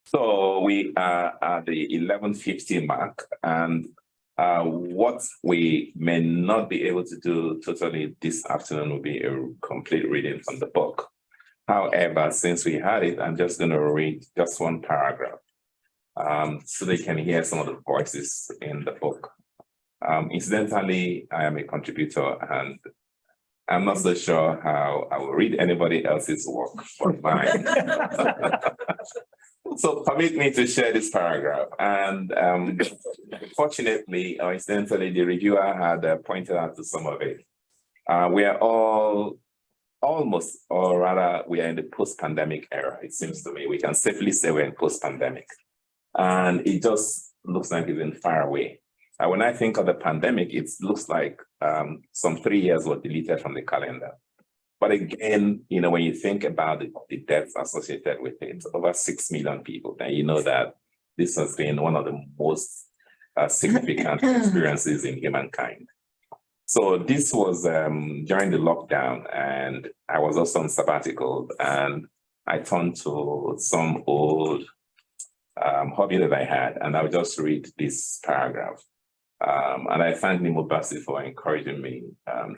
S1: So we are at the 11:50 mark, and what we may not be able to do totally this afternoon will be a complete reading from the book. However, since we had it, I'm just going to read just one paragraph so they can hear some of the voices in the book. Incidentally, I am a contributor and I'm not so sure how I will read anybody else's work but mine. So permit me to share this paragraph. And fortunately, or incidentally, the reviewer had pointed out to some of it. We are all almost, or rather, we are in the post-pandemic era, it seems to me. We can safely say we're in post-pandemic. And it just looks like it's far away. When I think of the pandemic, it looks like some 3 years were deleted from the calendar. But again, you know, when you think about the deaths associated with it, over 6 million people, then you know that this has been one of the most significant experiences in humankind. So this was during the lockdown, and I was also on sabbatical, and I turned to some old hobby that I had, and I'll just read this paragraph. And I thank Nimo Bassi for encouraging me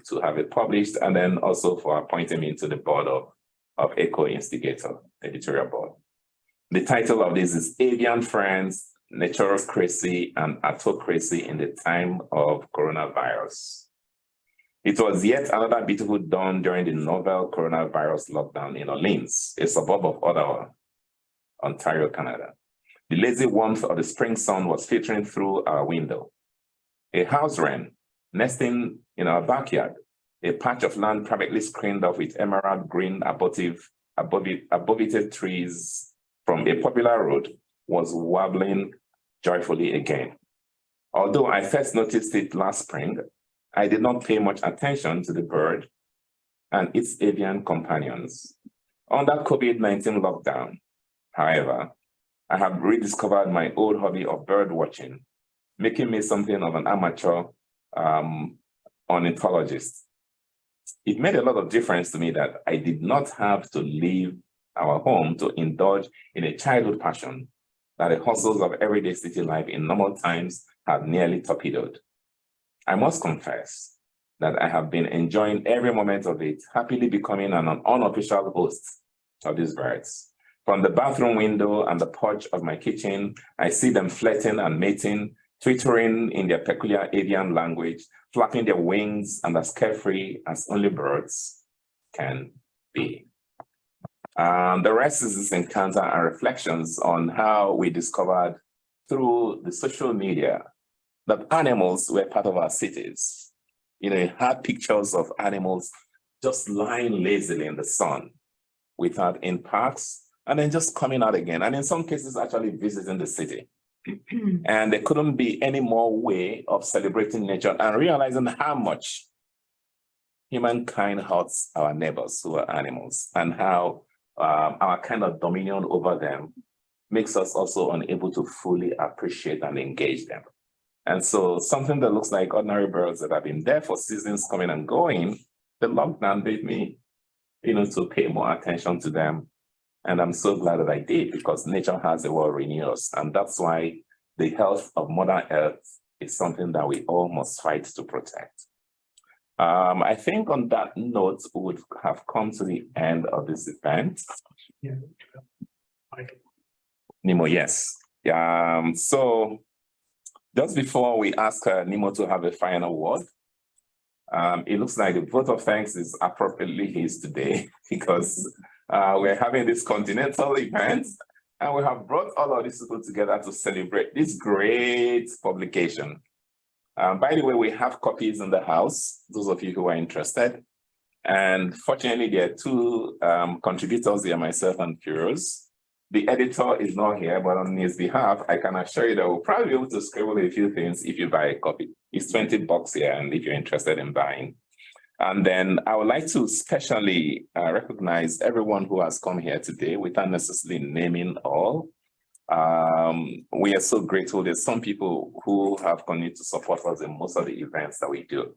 S1: to have it published, and then also for appointing me to the board of Eco-instigator, editorial board. The title of this is Avian Friends, Naturocracy and Autocracy in the Time of Coronavirus. It was yet another beautiful dawn during the novel coronavirus lockdown in Orleans, a suburb of Ottawa, Ontario, Canada. The lazy warmth of the spring sun was filtering through our window. A house wren nesting in our backyard, a patch of land privately screened off with emerald green arboreted trees from a popular road, was warbling joyfully again. Although I first noticed it last spring, I did not pay much attention to the bird and its avian companions. Under COVID-19 lockdown, however, I have rediscovered my old hobby of bird watching, making me something of an amateur ornithologist. It made a lot of difference to me that I did not have to leave our home to indulge in a childhood passion that the hustles of everyday city life in normal times had nearly torpedoed. I must confess that I have been enjoying every moment of it, happily becoming an unofficial host of these birds. From the bathroom window and the porch of my kitchen, I see them flirting and mating, twittering in their peculiar avian language, flapping their wings and as carefree as only birds can be. The rest is this encounter and reflections on how we discovered through the social media that animals were part of our cities. You know, you had pictures of animals just lying lazily in the sun without in parks, and then just coming out again. And in some cases, actually visiting the city. And there couldn't be any more way of celebrating nature and realizing how much humankind hurts our neighbors who are animals, and how our kind of dominion over them makes us also unable to fully appreciate and engage them. And so something that looks like ordinary birds that have been there for seasons coming and going, the lockdown made me, to pay more attention to them. And I'm so glad that I did, because nature has a way of renewing us. And that's why the health of Mother Earth is something that we all must fight to protect. I think on that note, we would have come to the end of this event.
S4: Yeah.
S1: Nemo, yes. So just before we ask Nemo to have a final word, it looks like the vote of thanks is appropriately his today, because we're having this continental event, and we have brought all of these people together to celebrate this great publication. By the way, we have copies in the house, those of you who are interested. And fortunately, there are two contributors here, myself and Firoz. The editor is not here, but on his behalf, I can assure you that we'll probably be able to scribble a few things if you buy a copy. It's $20 here, and if you're interested in buying. And then I would like to specially recognize everyone who has come here today without necessarily naming all. We are so grateful. There's some people who have continued to support us in most of the events that we do.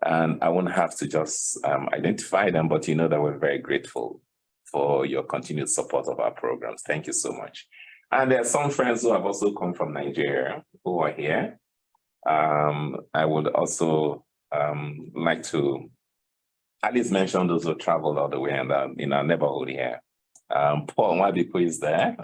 S1: And I won't have to just identify them, but you know that we're very grateful for your continued support of our programs. Thank you so much. And there are some friends who have also come from Nigeria who are here. I would also like to at least mention those who traveled all the way in our neighborhood here. Paul Nwadipo is there.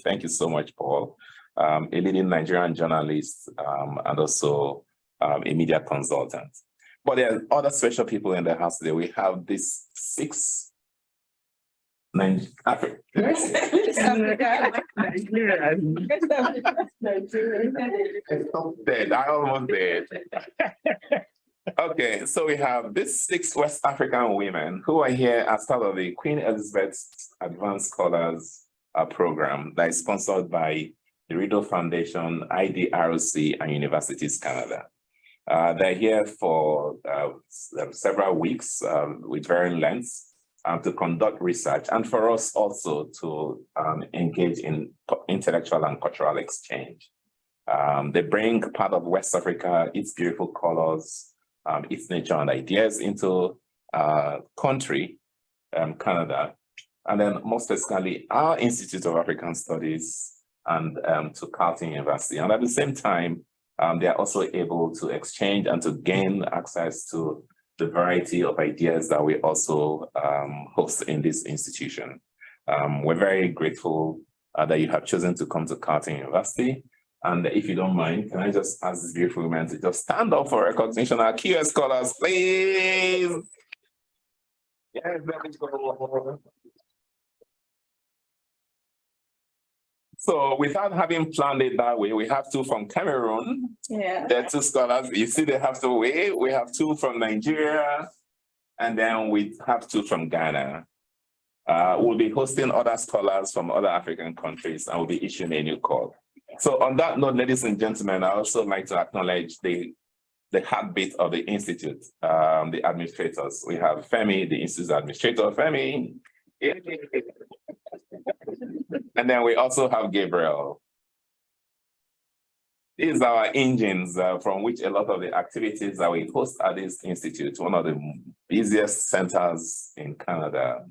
S1: Thank you so much, Paul. A leading Nigerian journalist and also a media consultant. But there are other special people in the house today. We have these 6 Africa. Dead. I almost did. Okay, so we have these 6 West African women who are here as part of the Queen Elizabeth Advanced Scholars program that is sponsored by the Rideau Foundation, IDRC, and Universities Canada. They're here for several weeks with varying lengths to conduct research, and for us also to engage in intellectual and cultural exchange. They bring part of West Africa, its beautiful colors, its nature and ideas into country, Canada, and then most specifically our Institute of African Studies and to Carleton University. And at the same time, they are also able to exchange and to gain access to the variety of ideas that we also host in this institution. We're very grateful that you have chosen to come to Carleton University. And if you don't mind, can I just ask this beautiful woman to just stand up for recognition? Our QS scholars, please. Yes, there we go. So without having planned it that way, we have 2 from Cameroon. Yeah. There are 2 scholars. You see they have to wait. We have 2 from Nigeria, and then we have 2 from Ghana. We'll be hosting other scholars from other African countries, and we'll be issuing a new call. So on that note, ladies and gentlemen, I also like to acknowledge the heartbeat of the Institute, the administrators. We have Femi, the Institute administrator, Femi. And then we also have Gabriel. These are our engines from which a lot of the activities that we host at this institute, one of the busiest centers in Canada,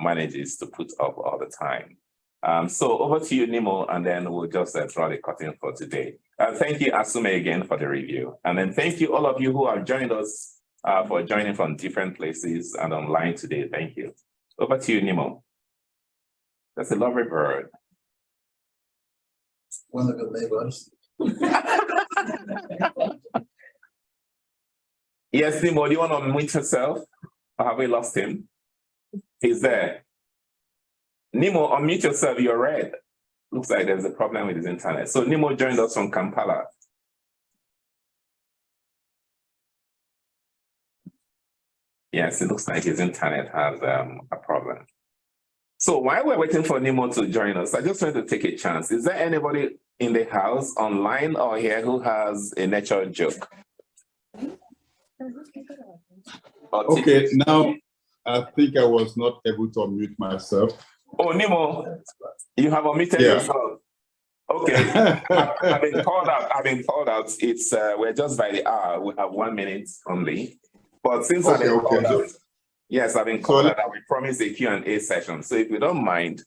S1: manages to put up all the time. So over to you, Nemo, and then we'll just draw the curtain for today. Thank you, Asume, again for the review. And then thank you all of you who have joined us for joining from different places and online today. Thank you. Over to you, Nemo. That's a lovely bird.
S5: One of the neighbors.
S1: Yes, Nemo, do you want to unmute yourself? Or have we lost him? He's there. Nemo, unmute yourself, you're red. Looks like there's a problem with his internet. So Nemo joined us from Kampala. Yes, it looks like his internet has a problem. So while we're waiting for Nemo to join us, I just want to take a chance. Is there anybody in the house, online or here, who has a nature joke?
S2: Okay, now I think I was not able to unmute myself.
S1: Oh, Nemo, you have unmuted yourself. Okay, I've been called out. It's we're just by the hour. We have 1 minute only. But since I've been called out, yes, I've been called out. We promised a Q&A session. So if you don't mind,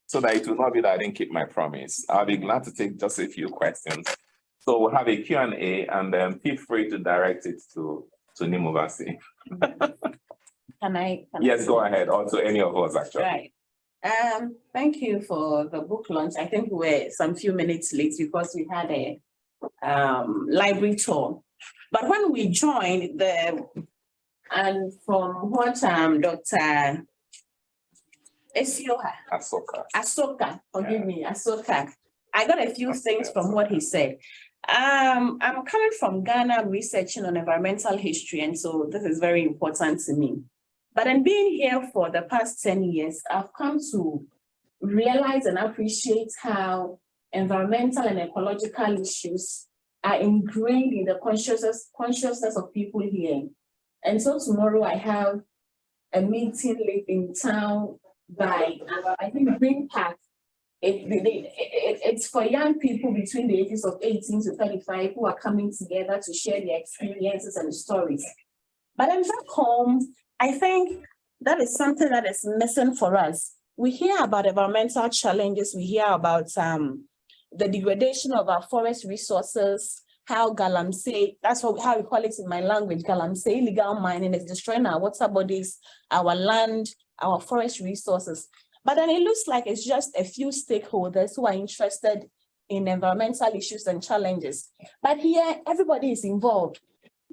S1: so that it will not be that I didn't keep my promise, I'll be glad to take just a few questions. So we'll have a Q&A, and then feel free to direct it to Nemo Vasi. Yes, go ahead. Or to any of us, actually.
S6: Right. Thank you for the book launch. I think we're some few minutes late because we had a library tour. But when we joined and from what Dr. Asoka, forgive me, Asoka, I got a few things from what he said. I'm coming from Ghana, researching on environmental history, and so this is very important to me. But in being here for the past 10 years, I've come to realize and appreciate how environmental and ecological issues are ingrained in the consciousness of people here. And so tomorrow I have a meeting late in town by, I think, Green Park. It's for young people between the ages of 18 to 35 who are coming together to share their experiences and stories. But then back home, I think that is something that is missing for us. We hear about environmental challenges. We hear about the degradation of our forest resources, how galamsey, that's how we call it in my language, galamsey, illegal mining is destroying our water bodies, our land, our forest resources. But then it looks like it's just a few stakeholders who are interested in environmental issues and challenges. But here, everybody is involved.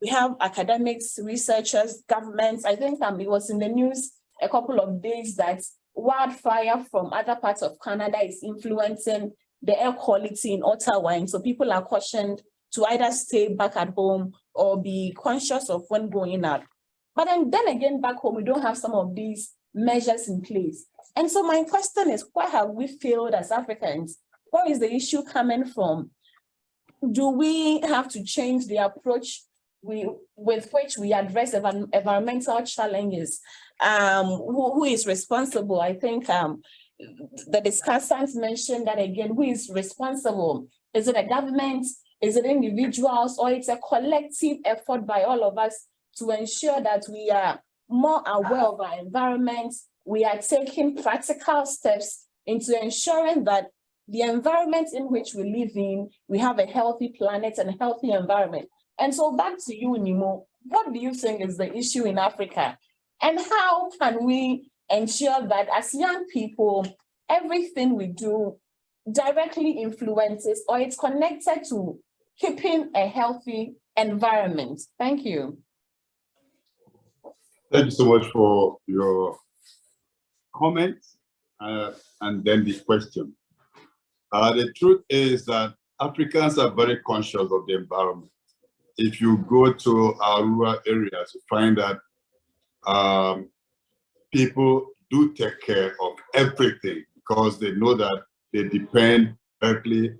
S6: We have academics, researchers, governments. I think it was in the news a couple of days that wildfire from other parts of Canada is influencing the air quality in Ottawa. And so people are cautioned to either stay back at home or be conscious of when going out. But then again, back home, we don't have some of these measures in place. And so my question is, where have we failed as Africans? Where is the issue coming from? Do we have to change the approach with which we address environmental challenges? Who is responsible? I think the discussants mentioned that again, who is responsible? Is it a government? Is it individuals? Or it's a collective effort by all of us to ensure that we are more aware of our environment? We are taking practical steps into ensuring that the environment in which we live in, we have a healthy planet and a healthy environment. And so back to you, Nemo, what do you think is the issue in Africa? And how can we ensure that as young people, everything we do directly influences or it's connected to keeping a healthy environment? Thank you.
S2: Thank you so much for your comments and then the question. The truth is that Africans are very conscious of the environment. If you go to our rural areas, you find that people do take care of everything because they know that they depend directly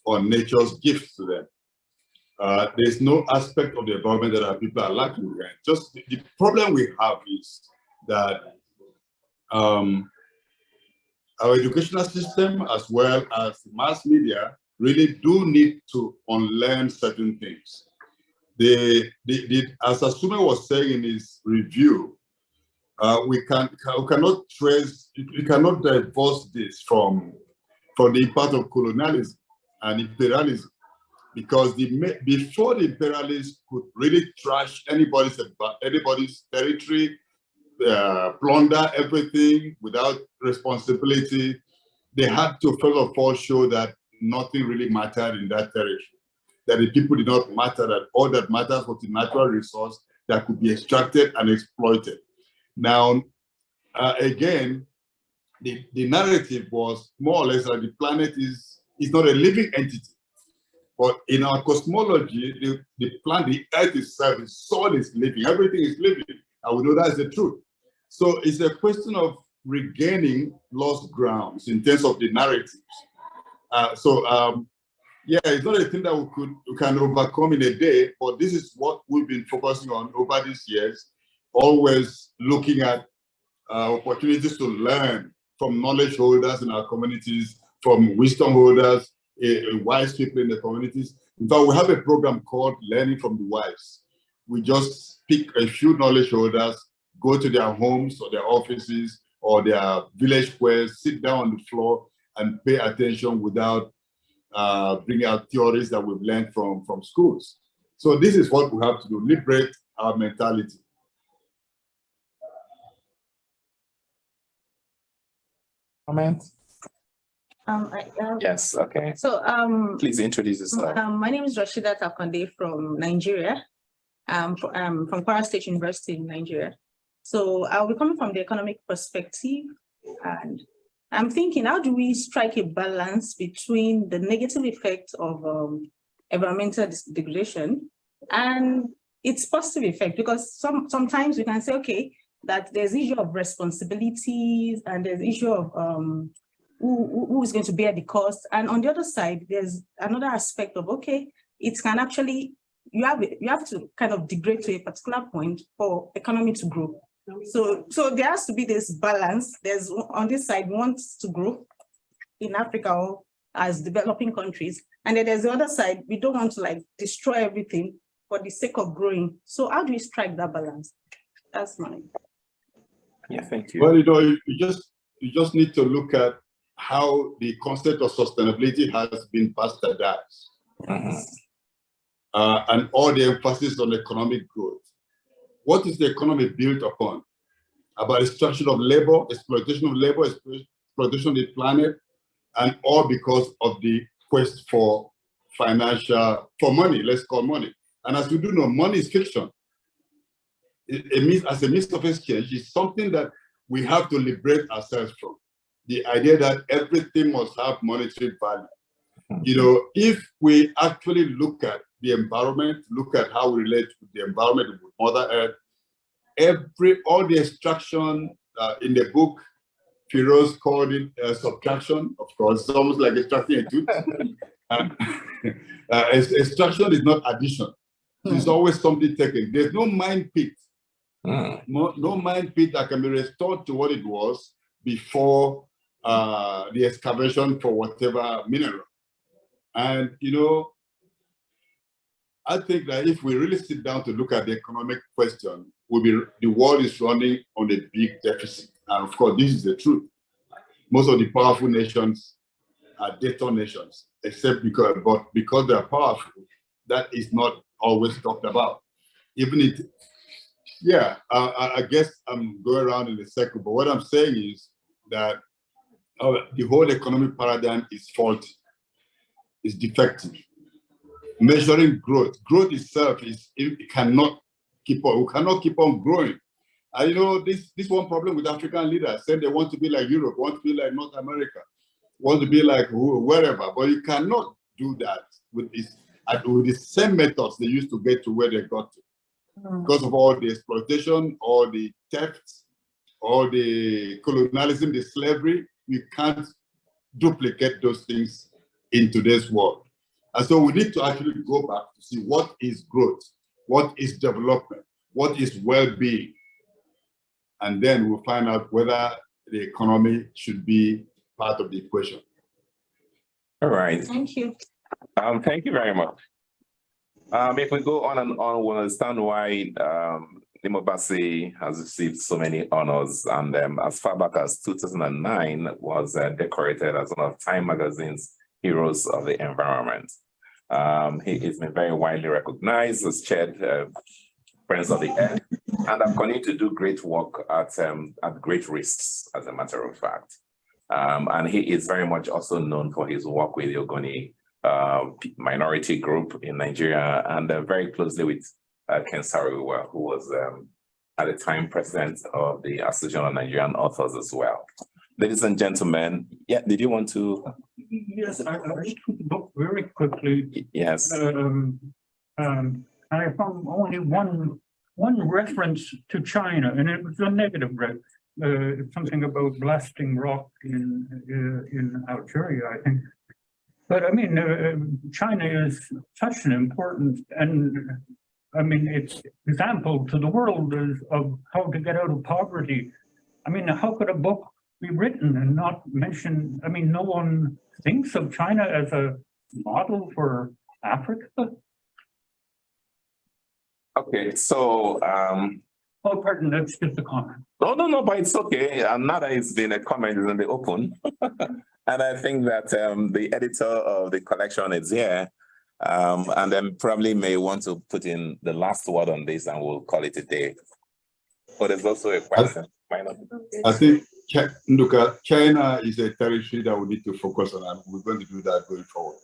S2: on nature's gifts to them. There's no aspect of the environment that our people are lacking behind. Just the problem we have is that our educational system as well as mass media really do need to unlearn certain things. As Asume was saying in his review, we cannot divorce this from the impact of colonialism and imperialism. because before the imperialists could really trash anybody's territory, plunder everything without responsibility, they had to first of all show that nothing really mattered in that territory, that the people did not matter, that all that matters was the natural resource that could be extracted and exploited. Now, again, the narrative was more or less that the planet is not a living entity. But in our cosmology, the planet, the Earth itself, the soul is living, everything is living, and we know that's the truth. So it's a question of regaining lost grounds in terms of the narratives. Yeah, it's not a thing that we can overcome in a day, but this is what we've been focusing on over these years, always looking at opportunities to learn from knowledge holders in our communities, from wisdom holders, wise people in the communities. In fact, we have a program called Learning from the Wise. We just pick a few knowledge holders, go to their homes or their offices or their village squares, sit down on the floor and pay attention without bringing out theories that we've learned from schools. So this is what we have to do, liberate our mentality.
S1: Comment?
S5: Yes, okay.
S7: So
S5: Please introduce yourself.
S7: my name is Rashida Takonde from Nigeria, from Kwara State University in Nigeria. So I'll be coming from the economic perspective, and I'm thinking, how do we strike a balance between the negative effects of environmental degradation and its positive effect? Because sometimes we can say, okay, that there's issue of responsibilities and there's issue of who is going to bear the cost. And on the other side, there's another aspect of, okay, it can actually, you have to kind of degrade to a particular point for economy to grow. So there has to be this balance. There's on this side wants to grow in Africa or as developing countries. And then there's the other side, we don't want to like destroy everything for the sake of growing. So how do we strike that balance? That's mine.
S5: Yeah, thank you.
S2: Well, you just need to look at how the concept of sustainability has been bastardized. And all the emphasis on economic growth. What is the economy built upon? About extraction of labor, exploitation of labor, exploitation of the planet, and all because of the quest for money, let's call money. And as we do know, money is fiction. As a means of exchange, is something that we have to liberate ourselves from. The idea that everything must have monetary value. You know, if we actually look at the environment, look at how we relate to the environment with Mother Earth, all the extraction in the book, Firoz called it subtraction. Of course, it's almost like extracting a tooth. Extraction is not addition. There's always something taken. There's no mind pit. No mind pit that can be restored to what it was before the excavation for whatever mineral. And, you know, I think that if we really sit down to look at the economic question, the world is running on a big deficit. And of course, this is the truth. Most of the powerful nations are debtor nations, except because they are powerful. That is not always talked about. I guess I'm going around in a circle, but what I'm saying is that the whole economic paradigm is faulty, is defective. Measuring growth itself it cannot keep on. We cannot keep on growing. And you know, this one problem with African leaders, saying they want to be like Europe, want to be like North America, want to be like wherever, but you cannot do that with the same methods they used to get to where they got to. Because of all the exploitation, all the theft, all the colonialism, the slavery, you can't duplicate those things in today's world. And so we need to actually go back to see what is growth, what is development, what is well-being. And then we'll find out whether the economy should be part of the equation.
S5: All right.
S7: Thank you.
S5: Thank you very much. If we go on and on, we'll understand why Nimo Bassey has received so many honors, and as far back as 2009 was decorated as one of Time Magazine's Heroes of the Environment. He has been very widely recognized as chaired Friends of the Earth, and have continued to do great work at great risks, as a matter of fact. And he is very much also known for his work with the Ogoni minority group in Nigeria, and very closely with Ken Saro-Wiwa, who was at the time president of the Association of Nigerian Authors as well. Ladies and gentlemen, yeah, did you want to?
S8: Yes, I read the book very quickly.
S5: Yes.
S8: I found only one reference to China, and it was a negative reference. Something about blasting rock in Algeria, I think. But I mean, China is such an important, and I mean, it's example to the world of how to get out of poverty. I mean, how could a book be written and not mention? I mean, no one thinks of China as a model for Africa.
S5: Okay, so
S8: Oh, pardon, that's just a comment.
S5: no, but it's okay. Nada has been a comment in the open. And I think that the editor of the collection is here, and then probably may want to put in the last word on this, and we'll call it a day. But there's also a question.
S2: I think, Nduka, China is a territory that we need to focus on, and we're going to do that going forward.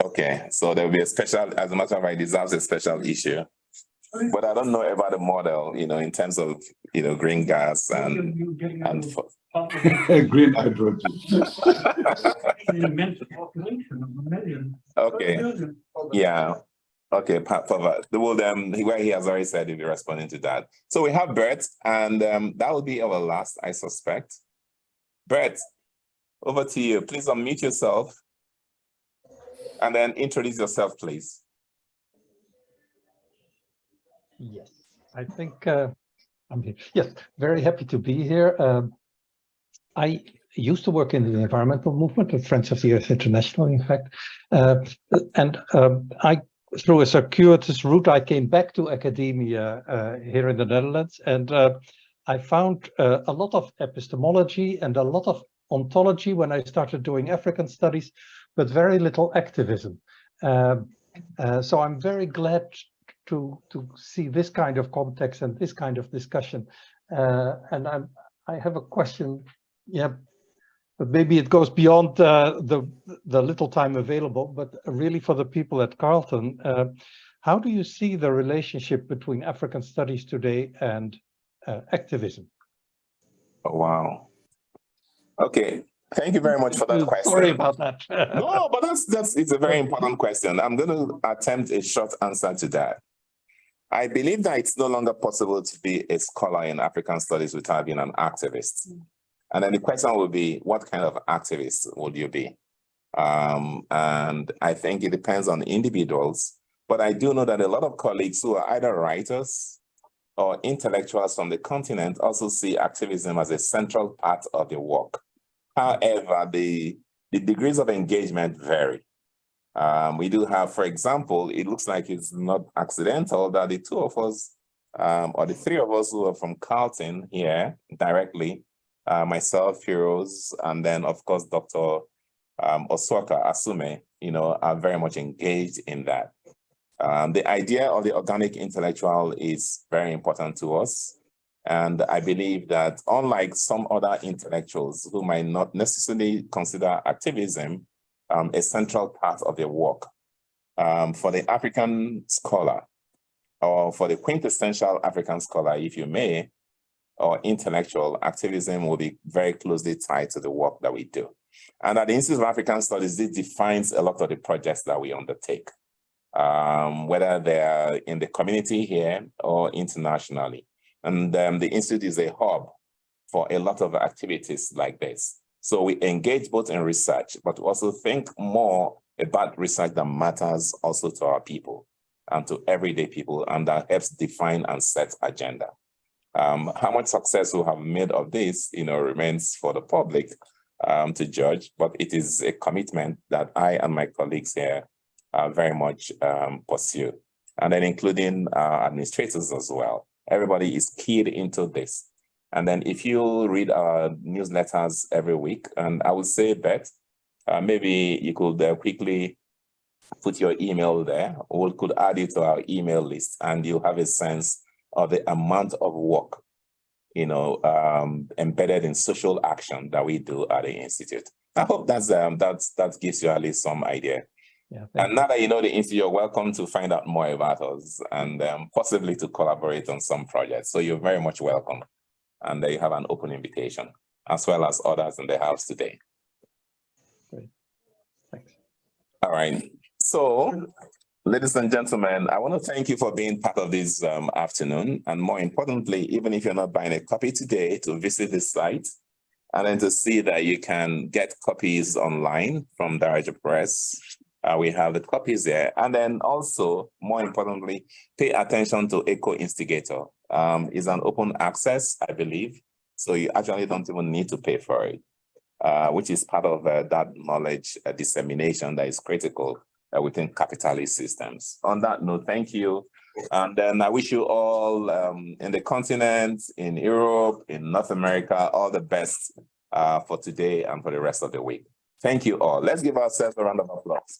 S5: Okay, so there will be a special, as a matter of fact, it deserves a special issue. But I don't know about the model, in terms of, green gas and
S2: Green hydrogen.
S5: Okay, yeah. Okay, where he has already said he'll be responding to that. So we have Bert, and that will be our last, I suspect. Bert, over to you. Please unmute yourself and then introduce yourself, please.
S9: Yes, I think I'm here. Yes, very happy to be here. I used to work in the environmental movement at Friends of the Earth International, in fact. And I, through a circuitous route, I came back to academia here in the Netherlands. And I found a lot of epistemology and a lot of ontology when I started doing African studies, but very little activism. So I'm very glad to see this kind of context and this kind of discussion. And I have a question, yeah, but maybe it goes beyond the little time available, but really for the people at Carleton, how do you see the relationship between African studies today and activism?
S5: Oh, wow. Okay, thank you very much for that question.
S9: Sorry about that.
S5: No, but it's a very important question. I'm going to attempt a short answer to that. I believe that it's no longer possible to be a scholar in African studies without being an activist. And then the question will be, what kind of activist would you be? And I think it depends on individuals, but I do know that a lot of colleagues who are either writers or intellectuals from the continent also see activism as a central part of their work. However, the degrees of engagement vary. We do have, for example, it looks like it's not accidental that the two of us, or the three of us who are from Carleton here directly, myself, Firoz, and then of course, Dr. Oswaka Asume, are very much engaged in that. The idea of the organic intellectual is very important to us. And I believe that unlike some other intellectuals who might not necessarily consider activism a central part of their work, for the African scholar, or for the quintessential African scholar, if you may, or intellectual, activism will be very closely tied to the work that we do. And at the Institute of African Studies, this defines a lot of the projects that we undertake, whether they're in the community here or internationally. And the Institute is a hub for a lot of activities like this. So we engage both in research, but also think more about research that matters also to our people and to everyday people, and that helps define and set agenda. How much success we have made of this, remains for the public to judge, but it is a commitment that I and my colleagues here very much pursue, and then including administrators as well. Everybody is keyed into this. And then if you read our newsletters every week, and I would say, Beth, maybe you could quickly put your email there, or we could add you to our email list, and you have a sense of the amount of work, embedded in social action that we do at the Institute. I hope that gives you at least some idea.
S9: Yeah,
S5: and now that you know the Institute, you're welcome to find out more about us and possibly to collaborate on some projects. So you're very much welcome. And you have an open invitation, as well as others in the house today.
S9: Great. Thanks.
S5: All right. So, ladies and gentlemen, I want to thank you for being part of this afternoon. And more importantly, even if you're not buying a copy today, to visit this site and then to see that you can get copies online from Daraja Press. We have the copies there. And then also, more importantly, pay attention to Eco-instigator. It's an open access, I believe. So you actually don't even need to pay for it, which is part of that knowledge dissemination that is critical within capitalist systems. On that note, thank you. And then I wish you all in the continent, in Europe, in North America, all the best for today and for the rest of the week. Thank you all. Let's give ourselves a round of applause.